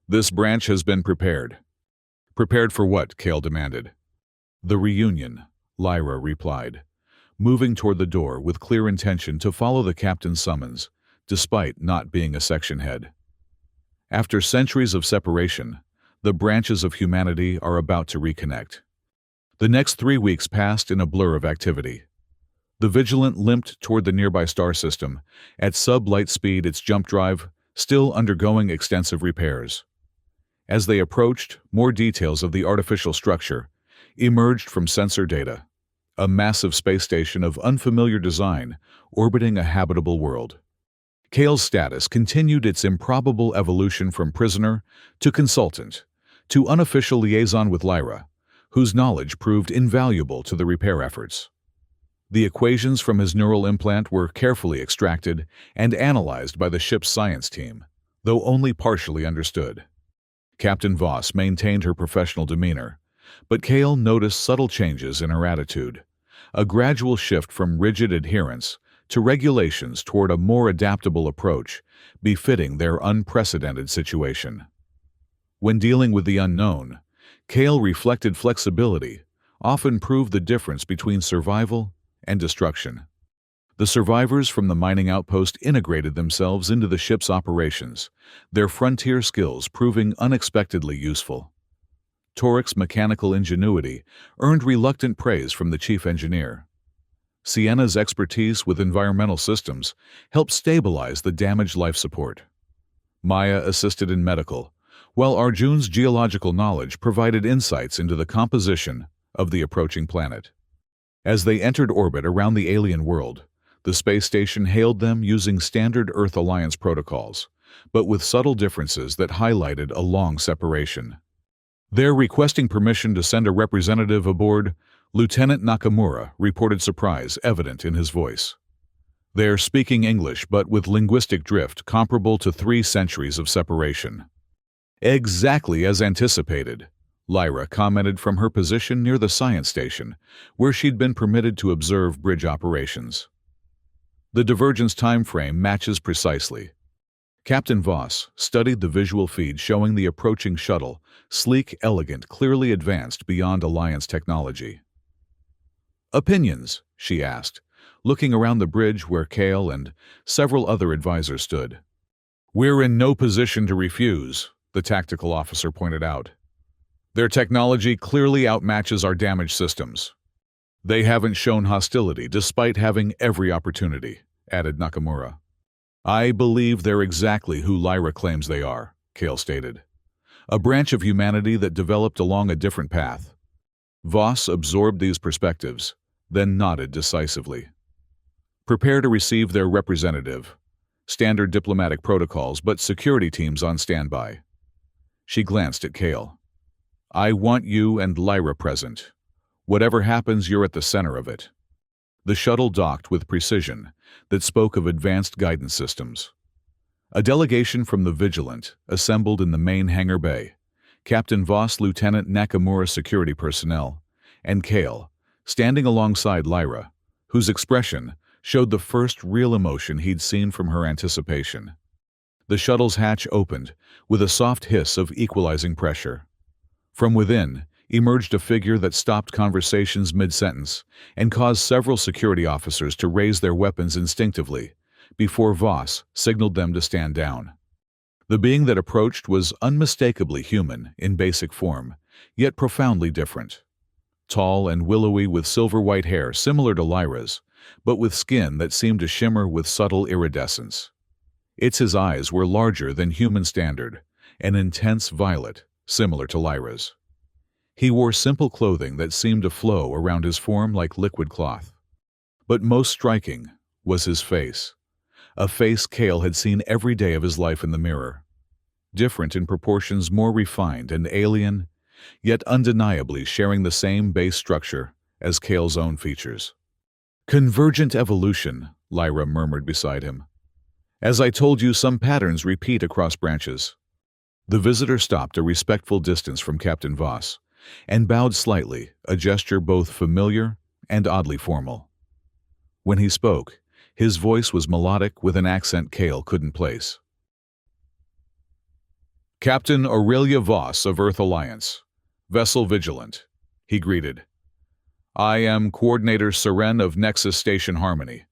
[SPEAKER 1] "This branch has been prepared." "Prepared for what?" Kale demanded. "The reunion," Lyra replied, moving toward the door with clear intention to follow the captain's summons, despite not being a section head. After centuries of separation, the branches of humanity are about to reconnect. The next 3 weeks passed in a blur of activity. The Vigilant limped toward the nearby star system, at sub-light speed, its jump drive still undergoing extensive repairs. As they approached, more details of the artificial structure emerged from sensor data. A massive space station of unfamiliar design orbiting a habitable world. Kale's status continued its improbable evolution from prisoner to consultant, to unofficial liaison with Lyra, whose knowledge proved invaluable to the repair efforts. The equations from his neural implant were carefully extracted and analyzed by the ship's science team, though only partially understood. Captain Voss maintained her professional demeanor, but Kale noticed subtle changes in her attitude, a gradual shift from rigid adherence to regulations toward a more adaptable approach befitting their unprecedented situation. When dealing with the unknown, Kale reflected flexibility often proved the difference between survival and destruction. The survivors from the mining outpost integrated themselves into the ship's operations, their frontier skills proving unexpectedly useful. Torik's mechanical ingenuity earned reluctant praise from the chief engineer. Sienna's expertise with environmental systems helped stabilize the damaged life support. Maya assisted in medical, while Arjun's geological knowledge provided insights into the composition of the approaching planet. As they entered orbit around the alien world, the space station hailed them using standard Earth Alliance protocols, but with subtle differences that highlighted a long separation. "They're requesting permission to send a representative aboard," Lieutenant Nakamura reported, surprise evident in his voice. "They're speaking English, but with linguistic drift comparable to 3 centuries of separation." "Exactly as anticipated," Lyra commented from her position near the science station, where she'd been permitted to observe bridge operations. "The divergence time frame matches precisely." Captain Voss studied the visual feed showing the approaching shuttle, sleek, elegant, clearly advanced beyond Alliance technology. "Opinions?" she asked, looking around the bridge where Kale and several other advisors stood. "We're in no position to refuse," the tactical officer pointed out. "Their technology clearly outmatches our damaged systems." "They haven't shown hostility despite having every opportunity," added Nakamura. "I believe they're exactly who Lyra claims they are," Kale stated. "A branch of humanity that developed along a different path." Voss absorbed these perspectives, then nodded decisively. "Prepare to receive their representative. Standard diplomatic protocols, but security teams on standby." She glanced at Kale. "I want you and Lyra present. Whatever happens, you're at the center of it." The shuttle docked with precision that spoke of advanced guidance systems. A delegation from the Vigilant assembled in the main hangar bay. Captain Voss, Lieutenant Nakamura security personnel, and Kale, standing alongside Lyra, whose expression showed the first real emotion he'd seen from her anticipation. The shuttle's hatch opened with a soft hiss of equalizing pressure. From within emerged a figure that stopped conversations mid-sentence and caused several security officers to raise their weapons instinctively before Voss signaled them to stand down. The being that approached was unmistakably human in basic form, yet profoundly different. Tall and willowy with silver-white hair similar to Lyra's, but with skin that seemed to shimmer with subtle iridescence. His eyes were larger than human standard, an intense violet, similar to Lyra's. He wore simple clothing that seemed to flow around his form like liquid cloth. But most striking was his face, a face Kale had seen every day of his life in the mirror. Different in proportions, more refined and alien, yet undeniably sharing the same base structure as Kale's own features. "Convergent evolution," Lyra murmured beside him. "As I told you, some patterns repeat across branches." The visitor stopped a respectful distance from Captain Voss and bowed slightly, a gesture both familiar and oddly formal. When he spoke, his voice was melodic with an accent Kale couldn't place. "Captain Aurelia Voss of Earth Alliance, Vessel Vigilant," he greeted. "I am Coordinator Seren of Nexus Station Harmony.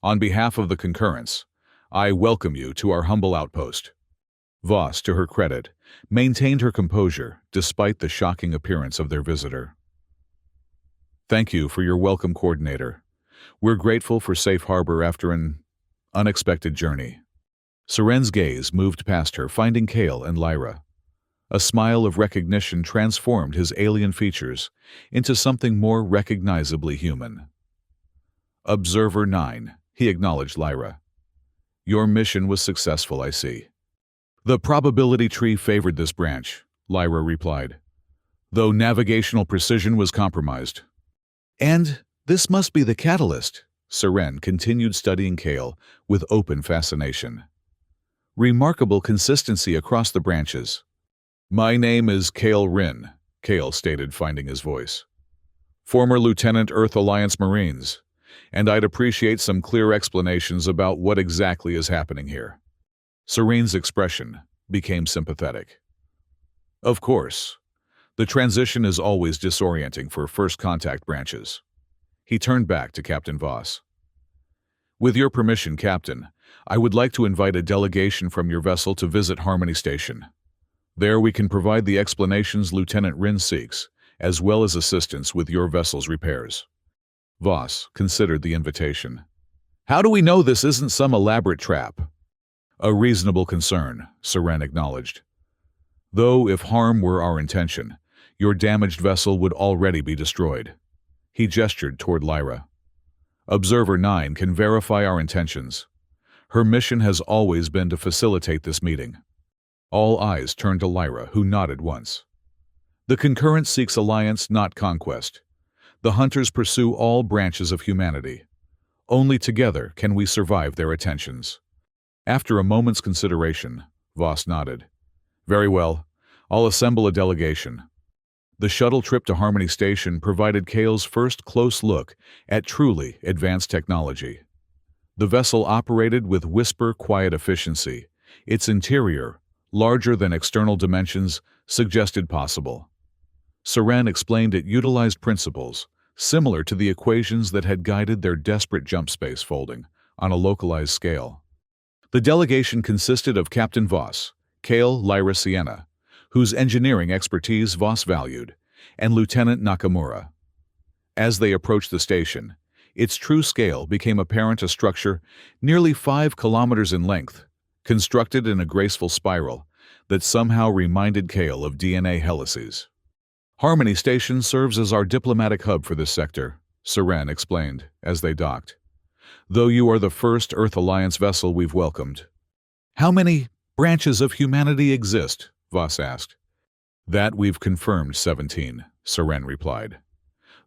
[SPEAKER 1] On behalf of the Concurrence, I welcome you to our humble outpost." Voss, to her credit, maintained her composure despite the shocking appearance of their visitor. "Thank you for your welcome, Coordinator. We're grateful for safe harbor after an unexpected journey." Seren's gaze moved past her, finding Kale and Lyra. A smile of recognition transformed his alien features into something more recognizably human. "Observer 9, he acknowledged Lyra. "Your mission was successful, I see." "The probability tree favored this branch," Lyra replied, "though navigational precision was compromised." "And this must be the catalyst," Seren continued studying Kale with open fascination. "Remarkable consistency across the branches." "My name is Kale Rin," Kale stated, finding his voice. "Former Lieutenant Earth Alliance Marines, and I'd appreciate some clear explanations about what exactly is happening here." Seren's expression became sympathetic. "Of course. The transition is always disorienting for first contact branches." He turned back to Captain Voss. "With your permission, Captain, I would like to invite a delegation from your vessel to visit Harmony Station. There we can provide the explanations Lieutenant Rin seeks, as well as assistance with your vessel's repairs." Voss considered the invitation. "How do we know this isn't some elaborate trap?" "A reasonable concern," Seren acknowledged. "Though if harm were our intention, your damaged vessel would already be destroyed." He gestured toward Lyra. "Observer 9 can verify our intentions. Her mission has always been to facilitate this meeting." All eyes turned to Lyra, who nodded once. "The Concurrence seeks alliance, not conquest. The Hunters pursue all branches of humanity. Only together can we survive their attentions." After a moment's consideration, Voss nodded. "Very well. I'll assemble a delegation." The shuttle trip to Harmony Station provided Kale's first close look at truly advanced technology. The vessel operated with whisper-quiet efficiency. Its interior, larger than external dimensions, suggested possible. Seren explained it utilized principles similar to the equations that had guided their desperate jump space folding on a localized scale. The delegation consisted of Captain Voss, Kale Lyra Sienna, whose engineering expertise Voss valued, and Lieutenant Nakamura. As they approached the station, its true scale became apparent, a structure nearly 5 kilometers in length, constructed in a graceful spiral that somehow reminded Kale of DNA helices. "Harmony Station serves as our diplomatic hub for this sector," Seren explained as they docked. "Though you are the first Earth Alliance vessel we've welcomed." "How many branches of humanity exist?" Voss asked. "That we've confirmed 17, Seren replied.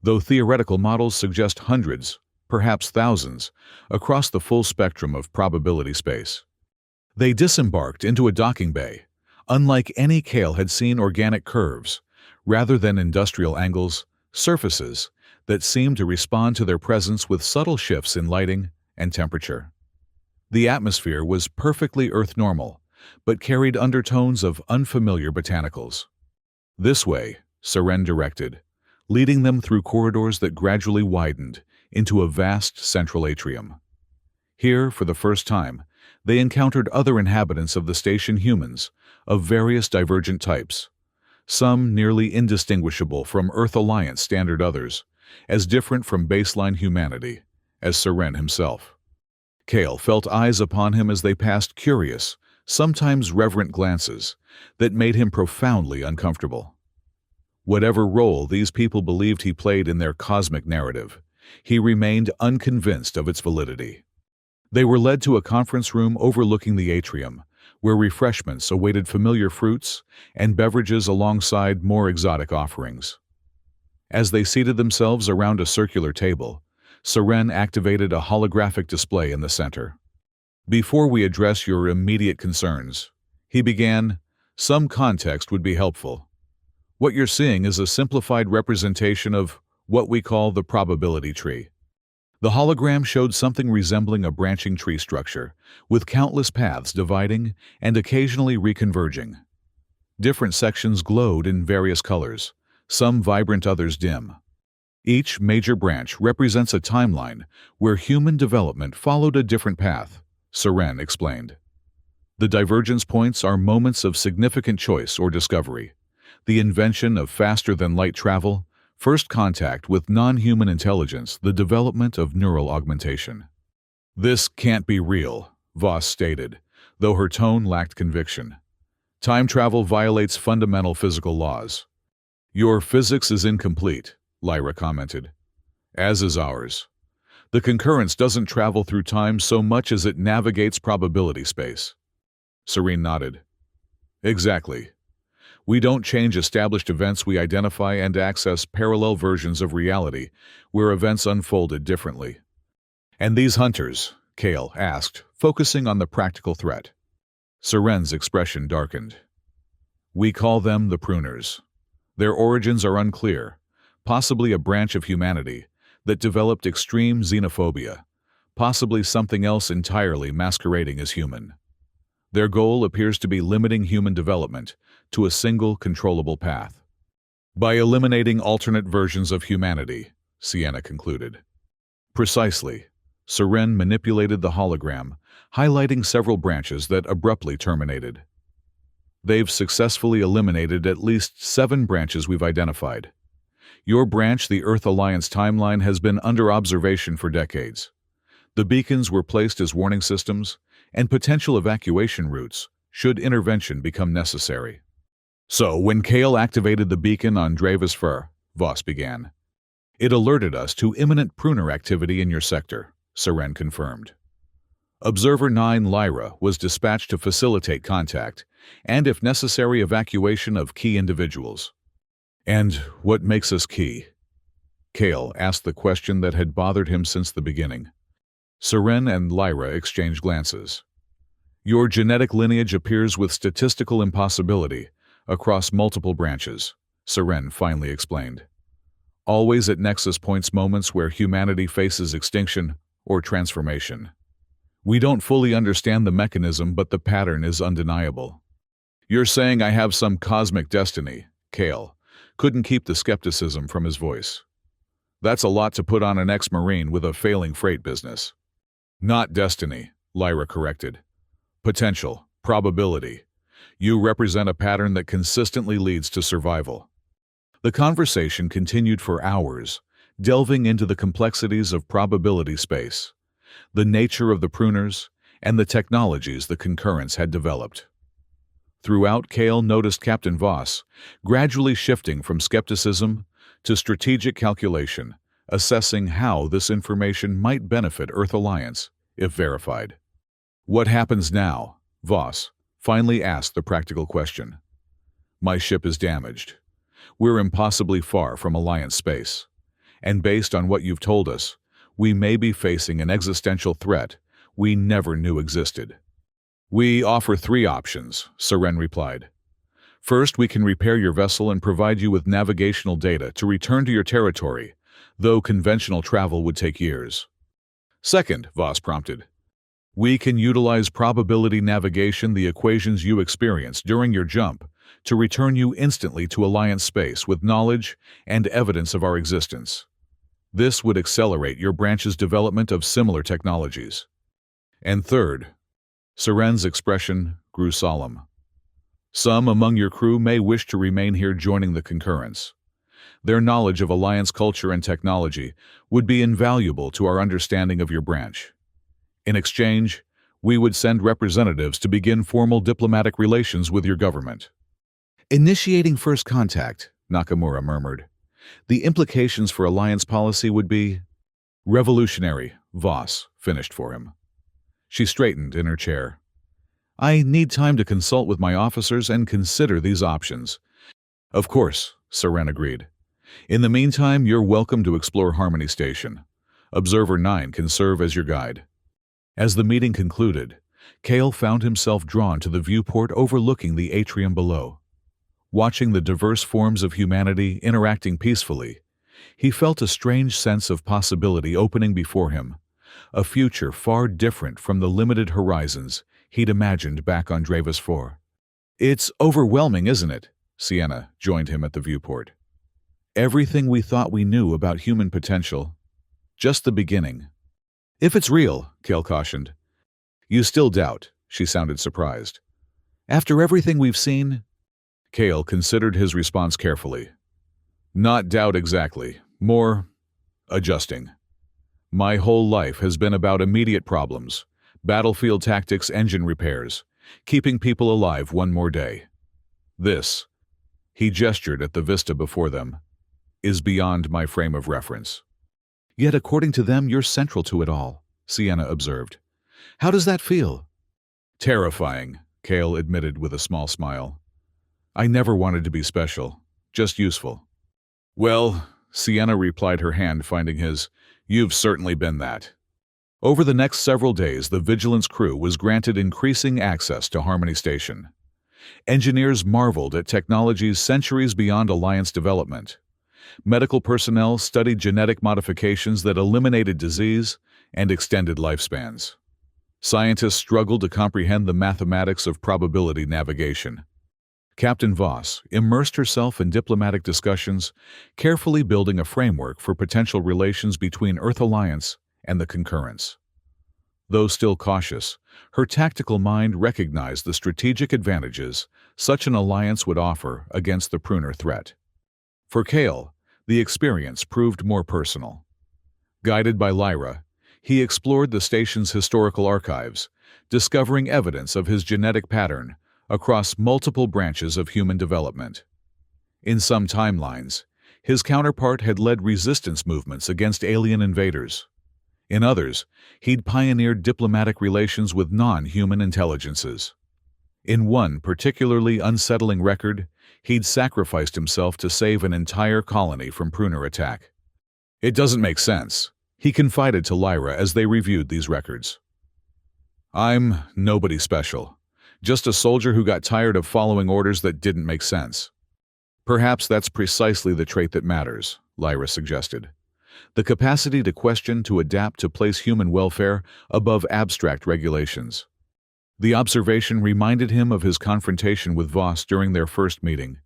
[SPEAKER 1] "Though theoretical models suggest hundreds, perhaps thousands, across the full spectrum of probability space." They disembarked into a docking bay. Unlike any Kale had seen, organic curves, rather than industrial angles, surfaces that seemed to respond to their presence with subtle shifts in lighting and temperature. The atmosphere was perfectly Earth-normal, but carried undertones of unfamiliar botanicals. "This way," Seren directed, leading them through corridors that gradually widened into a vast central atrium. Here, for the first time, they encountered other inhabitants of the station, humans of various divergent types, some nearly indistinguishable from Earth Alliance standard, others as different from baseline humanity as Seren himself. Kale felt eyes upon him as they passed, curious, sometimes reverent glances, that made him profoundly uncomfortable. Whatever role these people believed he played in their cosmic narrative, he remained unconvinced of its validity. They were led to a conference room overlooking the atrium, where refreshments awaited familiar fruits and beverages alongside more exotic offerings. As they seated themselves around a circular table, Seren activated a holographic display in the center. "Before we address your immediate concerns," he began, "some context would be helpful. What you're seeing is a simplified representation of what we call the probability tree." The hologram showed something resembling a branching tree structure, with countless paths dividing and occasionally reconverging. Different sections glowed in various colors, some vibrant, others dim. Each major branch represents a timeline where human development followed a different path, Seren explained. The divergence points are moments of significant choice or discovery: the invention of faster-than-light travel, first contact with non-human intelligence, the development of neural augmentation. "This can't be real," Voss stated, though her tone lacked conviction. "Time travel violates fundamental physical laws." "Your physics is incomplete," Lyra commented. "As is ours. The concurrence doesn't travel through time so much as it navigates probability space." Serene nodded. "Exactly. We don't change established events, we identify and access parallel versions of reality where events unfolded differently." "And these hunters?" Kale asked, focusing on the practical threat. Seren's expression darkened. "We call them the pruners. Their origins are unclear, possibly a branch of humanity that developed extreme xenophobia, possibly something else entirely masquerading as human. Their goal appears to be limiting human development to a single controllable path. By eliminating alternate versions of humanity," Sienna concluded. "Precisely." Seren manipulated the hologram, highlighting several branches that abruptly terminated. "They've successfully eliminated at least 7 branches we've identified. Your branch, the Earth Alliance timeline, has been under observation for decades. The beacons were placed as warning systems and potential evacuation routes should intervention become necessary." "So, when Kale activated the beacon on Dravis Fur," Voss began, "it alerted us to imminent pruner activity in your sector," Seren confirmed. "Observer 9 Lyra was dispatched to facilitate contact and, if necessary, evacuation of key individuals." "And what makes us key?" Kale asked the question that had bothered him since the beginning. Seren and Lyra exchanged glances. "Your genetic lineage appears with statistical impossibility across multiple branches," Seren finally explained. "Always at nexus points, moments where humanity faces extinction or transformation. We don't fully understand the mechanism, but the pattern is undeniable." "You're saying I have some cosmic destiny?" Kale couldn't keep the skepticism from his voice. "That's a lot to put on an ex-Marine with a failing freight business." "Not destiny," Lyra corrected. "Potential, probability. You represent a pattern that consistently leads to survival." The conversation continued for hours, delving into the complexities of probability space, the nature of the pruners, and the technologies the concurrence had developed. Throughout, Kale noticed Captain Voss gradually shifting from skepticism to strategic calculation, assessing how this information might benefit Earth Alliance, if verified. "What happens now?" Voss finally asked the practical question. "My ship is damaged. We're impossibly far from Alliance space. And based on what you've told us, we may be facing an existential threat we never knew existed." "We offer 3 options," Seren replied. "First, we can repair your vessel and provide you with navigational data to return to your territory, though conventional travel would take years." "Second," Voss prompted, "we can utilize probability navigation, the equations you experienced during your jump, to return you instantly to Alliance space with knowledge and evidence of our existence. This would accelerate your branch's development of similar technologies." "And third," Seren's expression grew solemn, "some among your crew may wish to remain here joining the concurrence. Their knowledge of Alliance culture and technology would be invaluable to our understanding of your branch. In exchange, We would send representatives to begin formal diplomatic relations with your government. Initiating first contact, Nakamura murmured. The implications for alliance policy would be revolutionary, Voss finished for him. She straightened in her chair. I need time to consult with my officers and consider these options. Of course, Seren agreed. In the meantime, you're welcome to explore Harmony Station. Observer 9 can serve as your guide. As the meeting concluded, Kale found himself drawn to the viewport overlooking the atrium below. Watching the diverse forms of humanity interacting peacefully, he felt a strange sense of possibility opening before him, a future far different from the limited horizons he'd imagined back on Dravis 4. It's overwhelming, isn't it? Sienna joined him at the viewport. Everything we thought we knew about human potential. Just the beginning. If it's real, Kale cautioned. You still doubt, she sounded surprised. After everything we've seen? Kale considered his response carefully. Not doubt exactly, more adjusting. My whole life has been about immediate problems, battlefield tactics, engine repairs, keeping people alive one more day. This, he gestured at the vista before them, is beyond my frame of reference. Yet according to them, you're central to it all, Sienna observed. How does that feel? Terrifying, Kale admitted with a small smile. I never wanted to be special, just useful. Well, Sienna replied, her hand finding his, you've certainly been that. Over the next several days, the Vigilance crew was granted increasing access to Harmony Station. Engineers marveled at technologies centuries beyond Alliance development. Medical personnel studied genetic modifications that eliminated disease and extended lifespans. Scientists struggled to comprehend the mathematics of probability navigation. Captain Voss immersed herself in diplomatic discussions, carefully building a framework for potential relations between Earth Alliance and the Concurrence. Though still cautious, her tactical mind recognized the strategic advantages such an alliance would offer against the Pruner threat. For Kale, the experience proved more personal. Guided by Lyra, he explored the station's historical archives, discovering evidence of his genetic pattern across multiple branches of human development. In some timelines, his counterpart had led resistance movements against alien invaders. In others, he'd pioneered diplomatic relations with non-human intelligences. In one particularly unsettling record, he'd sacrificed himself to save an entire colony from Pruner attack. It doesn't make sense, he confided to Lyra as they reviewed these records. I'm nobody special. Just a soldier who got tired of following orders that didn't make sense. Perhaps that's precisely the trait that matters, Lyra suggested. The capacity to question, to adapt, to place human welfare above abstract regulations. The observation reminded him of his confrontation with Voss during their first meeting,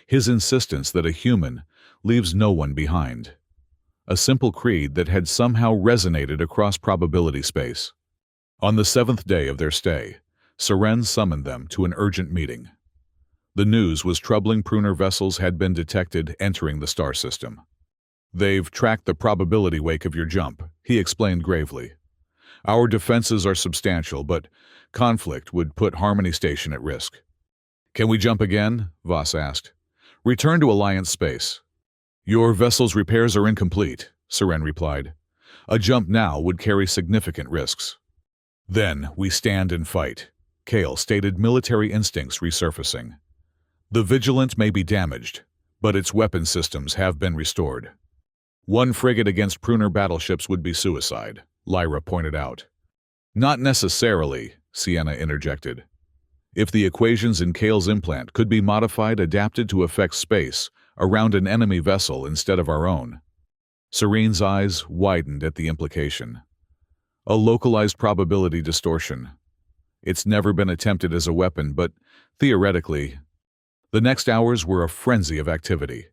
[SPEAKER 1] his insistence that a human leaves no one behind. A simple creed that had somehow resonated across probability space. On the 7th day of their stay, Seren summoned them to an urgent meeting. The news was troubling. Pruner vessels had been detected entering the star system. They've tracked the probability wake of your jump, he explained gravely. Our defenses are substantial, but conflict would put Harmony Station at risk. Can we jump again? Voss asked. Return to Alliance space. Your vessel's repairs are incomplete, Seren replied. A jump now would carry significant risks. Then we stand and fight, Kale stated, military instincts resurfacing. The Vigilant may be damaged, but its weapon systems have been restored. One frigate against Pruner battleships would be suicide, Lyra pointed out. Not necessarily, Sienna interjected. If the equations in Kale's implant could be modified, adapted to affect space around an enemy vessel instead of our own. Serene's eyes widened at the implication. A localized probability distortion. It's never been attempted as a weapon, but theoretically. The next hours were a frenzy of activity.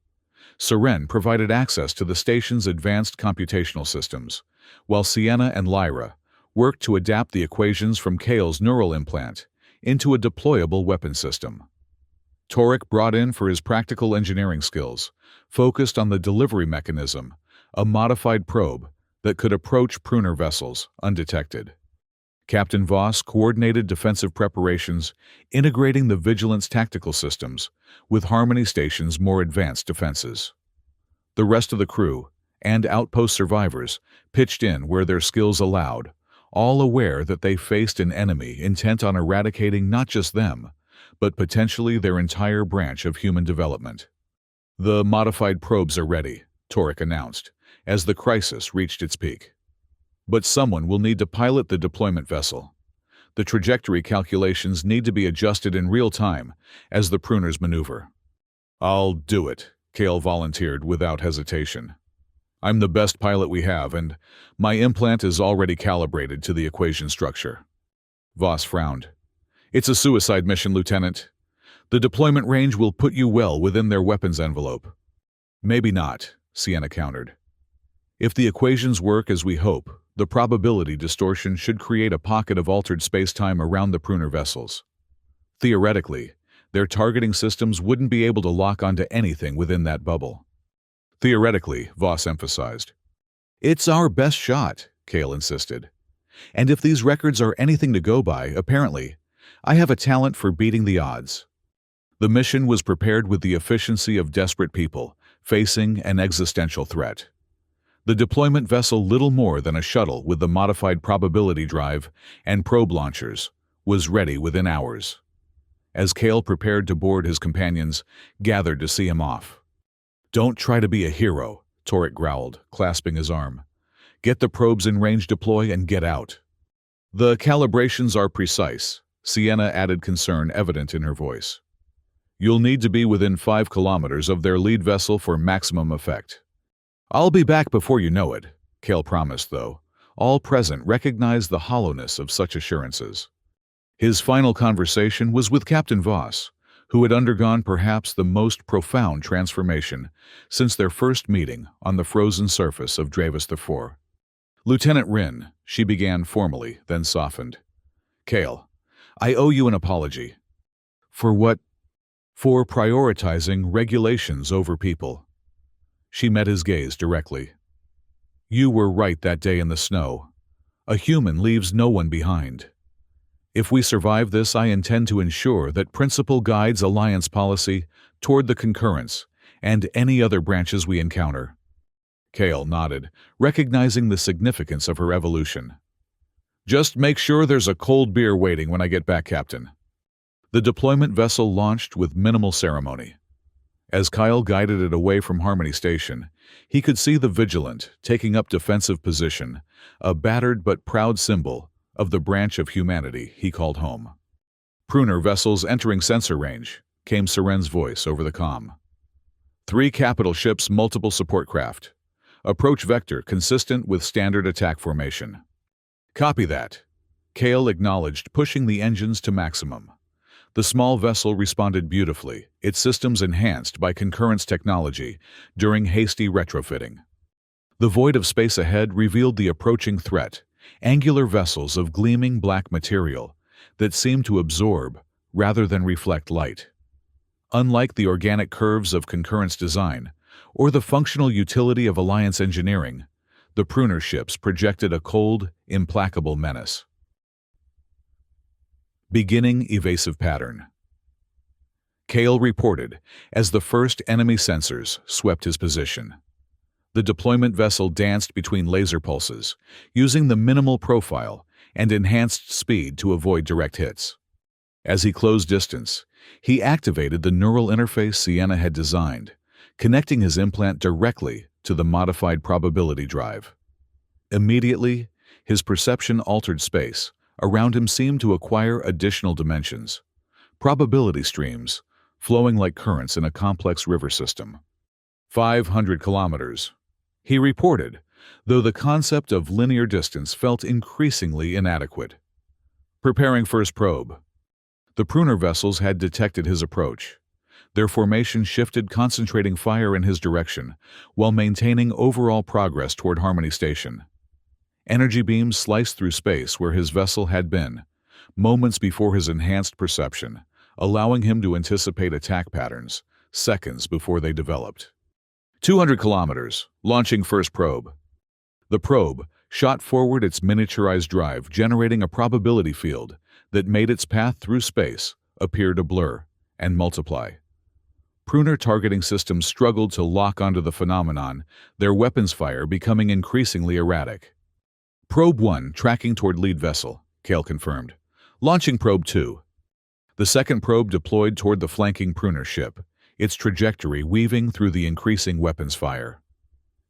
[SPEAKER 1] Seren provided access to the station's advanced computational systems, while Sienna and Lyra worked to adapt the equations from Kale's neural implant into a deployable weapon system. Torek brought in for his practical engineering skills, focused on the delivery mechanism, a modified probe that could approach Pruner vessels undetected. Captain Voss coordinated defensive preparations, integrating the Vigilance tactical systems with Harmony Station's more advanced defenses. The rest of the crew and outpost survivors pitched in where their skills allowed, all aware that they faced an enemy intent on eradicating not just them, but potentially their entire branch of human development. "The modified probes are ready," Torek announced, as the crisis reached its peak. "But someone will need to pilot the deployment vessel. The trajectory calculations need to be adjusted in real time as the pruners maneuver." "I'll do it," Kale volunteered without hesitation. "I'm the best pilot we have, and my implant is already calibrated to the equation structure." Voss frowned. "It's a suicide mission, Lieutenant. The deployment range will put you well within their weapons envelope." "Maybe not," Sienna countered. "If the equations work as we hope, the probability distortion should create a pocket of altered space-time around the pruner vessels. Theoretically, their targeting systems wouldn't be able to lock onto anything within that bubble." "Theoretically," Voss emphasized. "It's our best shot," Kale insisted. "And if these records are anything to go by, apparently, I have a talent for beating the odds." The mission was prepared with the efficiency of desperate people facing an existential threat. The deployment vessel, little more than a shuttle with the modified probability drive and probe launchers, was ready within hours. As Kale prepared to board, his companions gathered to see him off. "Don't try to be a hero," Torek growled, clasping his arm. "Get the probes in range, deploy, and get out." "The calibrations are precise," Sienna added, concern evident in her voice. "You'll need to be within 5 kilometers of their lead vessel for maximum effect." "I'll be back before you know it," Kale promised, though all present recognized the hollowness of such assurances. His final conversation was with Captain Voss, who had undergone perhaps the most profound transformation since their first meeting on the frozen surface of Dravis IV. "Lieutenant Ryn," she began formally, then softened. "Kale, I owe you an apology." "For what?" "For prioritizing regulations over people." She met his gaze directly. "You were right that day in the snow. A human leaves no one behind. If we survive this, I intend to ensure that principle guides Alliance policy toward the concurrence and any other branches we encounter." Kale nodded, recognizing the significance of her evolution. "Just make sure there's a cold beer waiting when I get back, Captain." The deployment vessel launched with minimal ceremony. As Kyle guided it away from Harmony Station, he could see the Vigilant taking up defensive position, a battered but proud symbol of the branch of humanity he called home. "Pruner vessels entering sensor range," came Seren's voice over the comm. 3 capital ships, multiple support craft. Approach vector consistent with standard attack formation." "Copy that." Kale acknowledged, pushing the engines to maximum. The small vessel responded beautifully, its systems enhanced by concurrence technology during hasty retrofitting. The void of space ahead revealed the approaching threat, angular vessels of gleaming black material that seemed to absorb rather than reflect light. Unlike the organic curves of concurrence design or the functional utility of Alliance engineering, the pruner ships projected a cold, implacable menace. Beginning evasive pattern. Kale reported as the first enemy sensors swept his position. The deployment vessel danced between laser pulses, using the minimal profile and enhanced speed to avoid direct hits. As he closed distance, he activated the neural interface Sienna had designed, connecting his implant directly to the modified probability drive. Immediately, his perception altered. Space around him seemed to acquire additional dimensions, probability streams flowing like currents in a complex river system. 500 kilometers, he reported, though the concept of linear distance felt increasingly inadequate. Preparing first probe. The pruner vessels had detected his approach. Their formation shifted, concentrating fire in his direction while maintaining overall progress toward Harmony Station. Energy beams sliced through space where his vessel had been, moments before his enhanced perception, allowing him to anticipate attack patterns seconds before they developed. 200 kilometers, launching first probe. The probe, shot forward its miniaturized drive, generating a probability field that made its path through space appear to blur and multiply. Pruner targeting systems struggled to lock onto the phenomenon, their weapons fire becoming increasingly erratic. Probe 1 tracking toward lead vessel, Kale confirmed. Launching Probe 2. The second probe deployed toward the flanking Pruner ship, its trajectory weaving through the increasing weapons fire.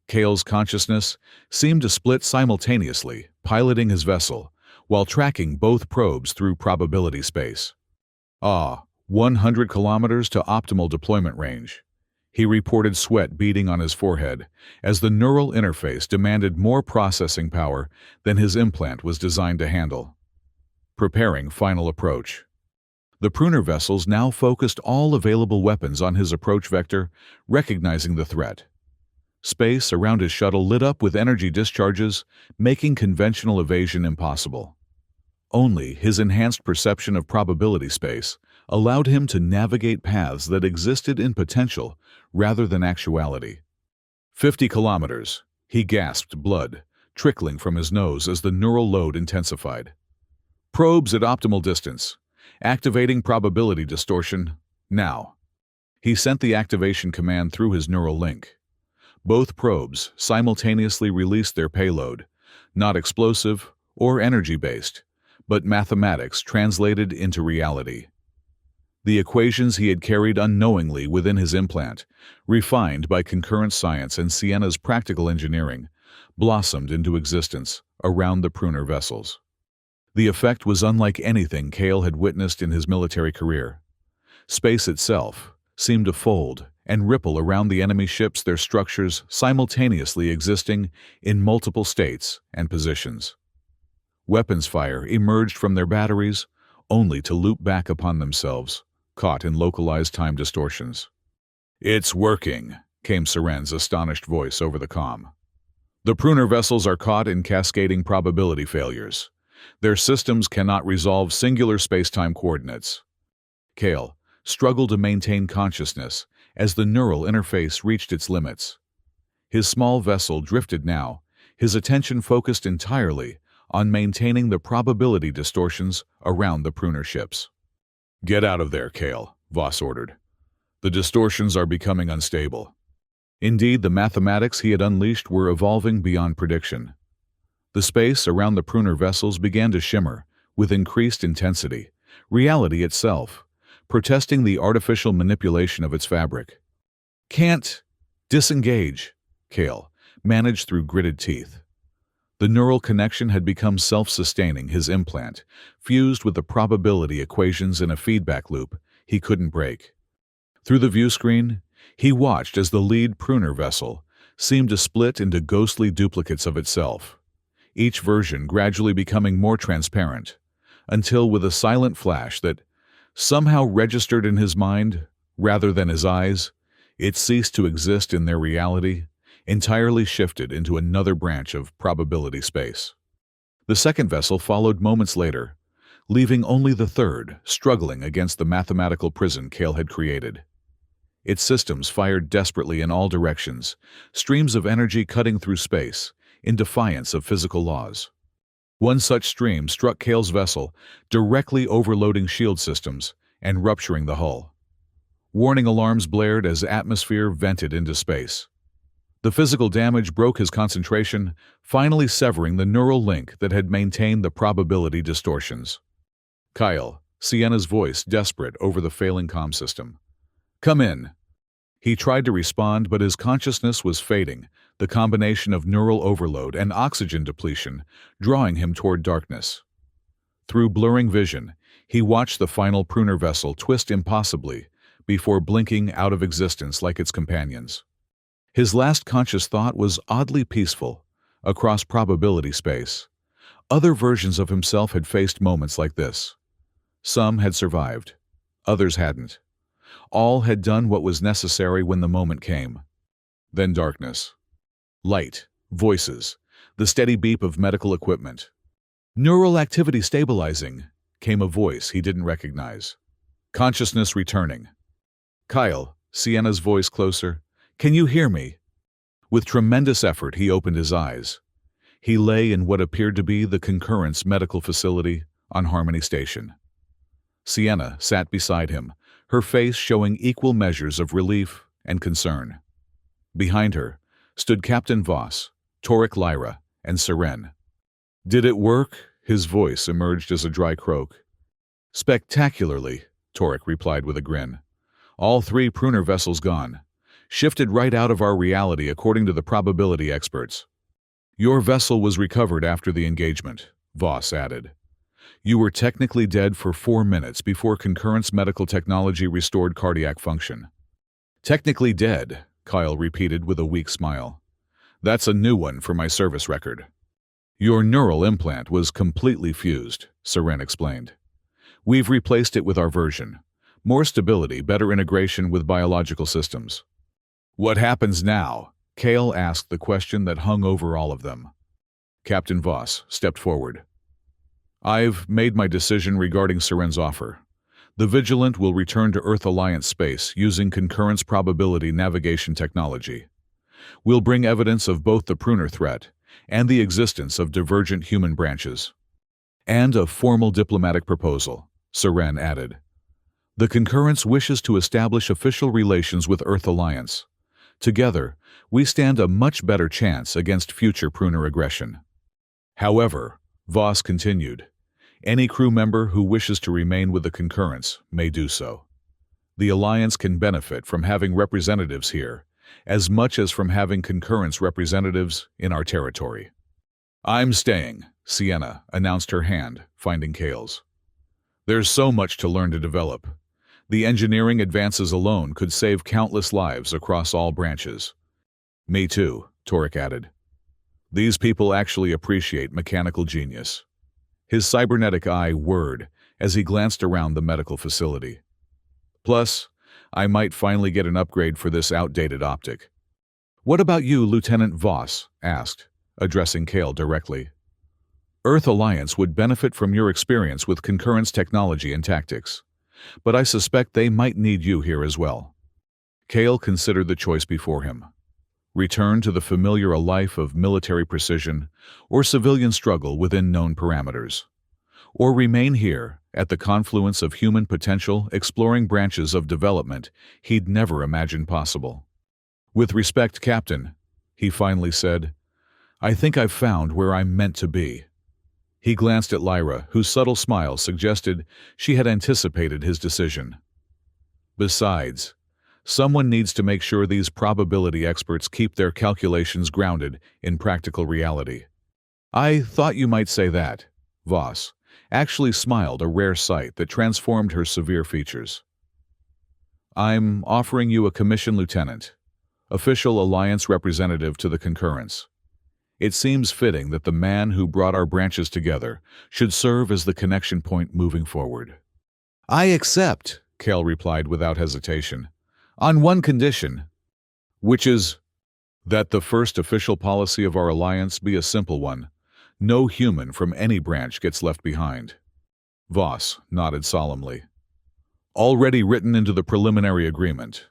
[SPEAKER 1] Kale's consciousness seemed to split simultaneously, piloting his vessel, while tracking both probes through probability space. 100 kilometers to optimal deployment range. He reported sweat beading on his forehead as the neural interface demanded more processing power than his implant was designed to handle. Preparing final approach. The Pruner vessels now focused all available weapons on his approach vector, recognizing the threat. Space around his shuttle lit up with energy discharges, making conventional evasion impossible. Only his enhanced perception of probability space allowed him to navigate paths that existed in potential rather than actuality. 50 kilometers, he gasped, blood trickling from his nose as the neural load intensified. Probes at optimal distance. Activating probability distortion, now. He sent the activation command through his neural link. Both probes simultaneously released their payload, not explosive or energy-based, but mathematics translated into reality. The equations he had carried unknowingly within his implant, refined by concurrent science and Sienna's practical engineering, blossomed into existence around the Pruner vessels. The effect was unlike anything Kale had witnessed in his military career. Space itself seemed to fold and ripple around the enemy ships, their structures simultaneously existing in multiple states and positions. Weapons fire emerged from their batteries, only to loop back upon themselves, caught in localized time distortions. "It's working," came Saren's astonished voice over the comm. "The Pruner vessels are caught in cascading probability failures. Their systems cannot resolve singular space-time coordinates." Kale struggled to maintain consciousness as the neural interface reached its limits. His small vessel drifted now, his attention focused entirely on maintaining the probability distortions around the Pruner ships. "Get out of there, Kale," Voss ordered. "The distortions are becoming unstable." Indeed, the mathematics he had unleashed were evolving beyond prediction. The space around the Pruner vessels began to shimmer with increased intensity, reality itself, protesting the artificial manipulation of its fabric. "Can't disengage," Kale managed through gritted teeth. The neural connection had become self-sustaining, his implant, fused with the probability equations in a feedback loop he couldn't break. Through the view screen, he watched as the lead Pruner vessel seemed to split into ghostly duplicates of itself, each version gradually becoming more transparent, until with a silent flash that somehow registered in his mind, rather than his eyes, it ceased to exist in their reality, entirely shifted into another branch of probability space. The second vessel followed moments later, leaving only the third struggling against the mathematical prison Kale had created. Its systems fired desperately in all directions, streams of energy cutting through space, in defiance of physical laws. One such stream struck Kale's vessel, directly overloading shield systems and rupturing the hull. Warning alarms blared as atmosphere vented into space. The physical damage broke his concentration, finally severing the neural link that had maintained the probability distortions. "Kyle," Sienna's voice desperate over the failing comm system. "Come in." He tried to respond, but his consciousness was fading, the combination of neural overload and oxygen depletion drawing him toward darkness. Through blurring vision, he watched the final Pruner vessel twist impossibly before blinking out of existence like its companions. His last conscious thought was oddly peaceful, across probability space. Other versions of himself had faced moments like this. Some had survived, others hadn't. All had done what was necessary when the moment came. Then darkness. Light, voices, the steady beep of medical equipment. "Neural activity stabilizing," came a voice he didn't recognize. Consciousness returning. "Kyle," Sienna's voice closer, "can you hear me?" With tremendous effort, he opened his eyes. He lay in what appeared to be the Concurrence medical facility on Harmony Station. Sienna sat beside him, her face showing equal measures of relief and concern. Behind her stood Captain Voss, Torek Lyra, and Seren. "Did it work?" His voice emerged as a dry croak. "Spectacularly," Torek replied with a grin. "All 3 pruner vessels gone. Shifted right out of our reality according to the probability experts." "Your vessel was recovered after the engagement," Voss added. "You were technically dead for 4 minutes before Concurrence medical technology restored cardiac function." "Technically dead," Kyle repeated with a weak smile. "That's a new one for my service record." "Your neural implant was completely fused," Seren explained. "We've replaced it with our version. More stability, better integration with biological systems." "What happens now?" Kale asked the question that hung over all of them. Captain Voss stepped forward. "I've made my decision regarding Seren's offer. The Vigilant will return to Earth Alliance space using Concurrence probability navigation technology. We'll bring evidence of both the pruner threat and the existence of divergent human branches. And a formal diplomatic proposal," Seren added. "The Concurrence wishes to establish official relations with Earth Alliance. Together, we stand a much better chance against future pruner aggression." "However," Voss continued, "any crew member who wishes to remain with the Concurrence may do so. The Alliance can benefit from having representatives here, as much as from having Concurrence representatives in our territory." "I'm staying," Sienna announced, her hand finding Kale's. "There's so much to learn to develop. The engineering advances alone could save countless lives across all branches." "Me too," Torek added. "These people actually appreciate mechanical genius." His cybernetic eye whirred as he glanced around the medical facility. "Plus, I might finally get an upgrade for this outdated optic." "What about you?" Lieutenant Voss asked, addressing Kale directly. "Earth Alliance would benefit from your experience with Concurrence technology and tactics, but I suspect they might need you here as well." Kale considered the choice before him. Return to the familiar life of military precision or civilian struggle within known parameters. Or remain here at the confluence of human potential, exploring branches of development he'd never imagined possible. "With respect, Captain," he finally said, "I think I've found where I'm meant to be." He glanced at Lyra, whose subtle smile suggested she had anticipated his decision. "Besides, someone needs to make sure these probability experts keep their calculations grounded in practical reality." "I thought you might say that." Voss actually smiled, a rare sight that transformed her severe features. "I'm offering you a commission, Lieutenant, official Alliance representative to the Concurrence. It seems fitting that the man who brought our branches together should serve as the connection point moving forward." "I accept," Kale replied without hesitation, "on one condition." "Which is?" "That the first official policy of our alliance be a simple one. No human from any branch gets left behind." Voss nodded solemnly. "Already written into the preliminary agreement."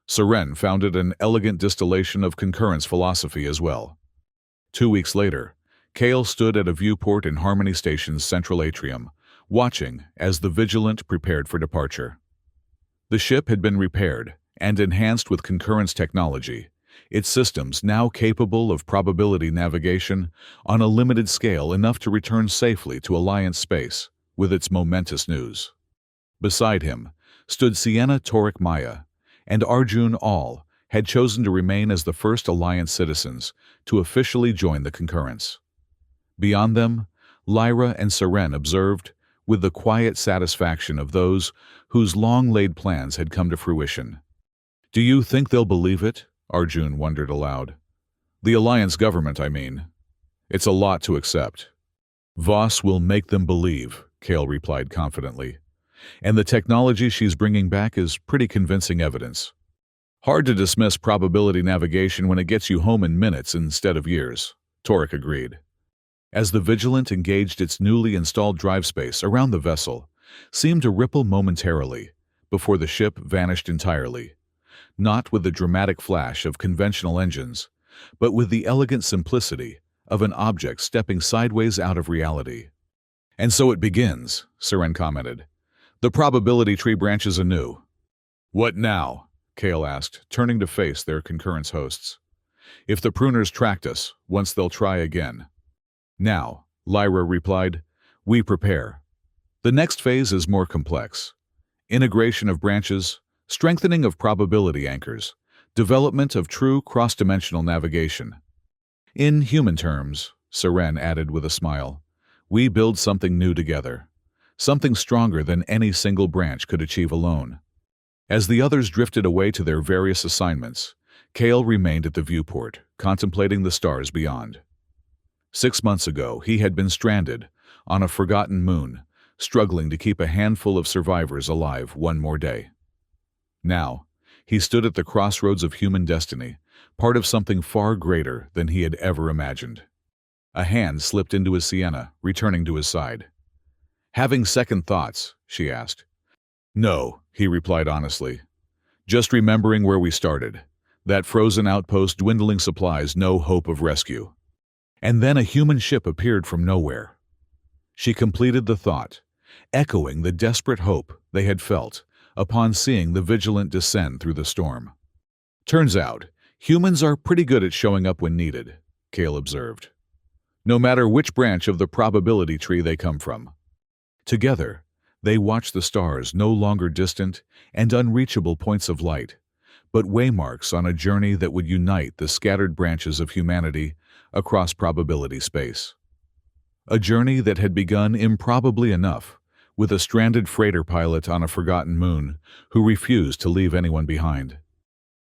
[SPEAKER 1] Seren found it an elegant distillation of Concurrence philosophy as well. 2 weeks later, Kale stood at a viewport in Harmony Station's central atrium, watching as the Vigilant prepared for departure. The ship had been repaired and enhanced with Concurrence technology, its systems now capable of probability navigation on a limited scale enough to return safely to Alliance space with its momentous news. Beside him stood Sienna Torek Maya, and Arjun all had chosen to remain as the first Alliance citizens to officially join the Concurrence. Beyond them, Lyra and Seren observed with the quiet satisfaction of those whose long-laid plans had come to fruition. "Do you think they'll believe it?" Arjun wondered aloud. "The Alliance government, I mean. It's a lot to accept." "Voss will make them believe," Kale replied confidently. "And the technology she's bringing back is pretty convincing evidence. Hard to dismiss probability navigation when it gets you home in minutes instead of years," Torek agreed. As the Vigilant engaged its newly installed drive space around the vessel, seemed to ripple momentarily before the ship vanished entirely, not with the dramatic flash of conventional engines, but with the elegant simplicity of an object stepping sideways out of reality. "And so it begins," Seren commented. "The probability tree branches anew." "What now?" Kale asked, turning to face their concurrence hosts. "If the pruners tracked us, once they'll try again." "Now," Lyra replied, "we prepare. The next phase is more complex. Integration of branches, strengthening of probability anchors, development of true cross-dimensional navigation. In human terms," Seren added with a smile, "we build something new together, something stronger than any single branch could achieve alone." As the others drifted away to their various assignments, Kale remained at the viewport, contemplating the stars beyond. 6 months ago, he had been stranded on a forgotten moon, struggling to keep a handful of survivors alive one more day. Now, he stood at the crossroads of human destiny, part of something far greater than he had ever imagined. A hand slipped into his sienna, returning to his side. "Having second thoughts?" she asked. "No," he replied honestly. "Just remembering where we started. That frozen outpost, dwindling supplies, no hope of rescue." And then a human ship appeared from nowhere. She completed the thought, echoing the desperate hope they had felt upon seeing the Vigilant descend through the storm. "Turns out, humans are pretty good at showing up when needed," Kale observed. "No matter which branch of the probability tree they come from." Together, they watched the stars, no longer distant and unreachable points of light, but waymarks on a journey that would unite the scattered branches of humanity across probability space. A journey that had begun improbably enough, with a stranded freighter pilot on a forgotten moon who refused to leave anyone behind.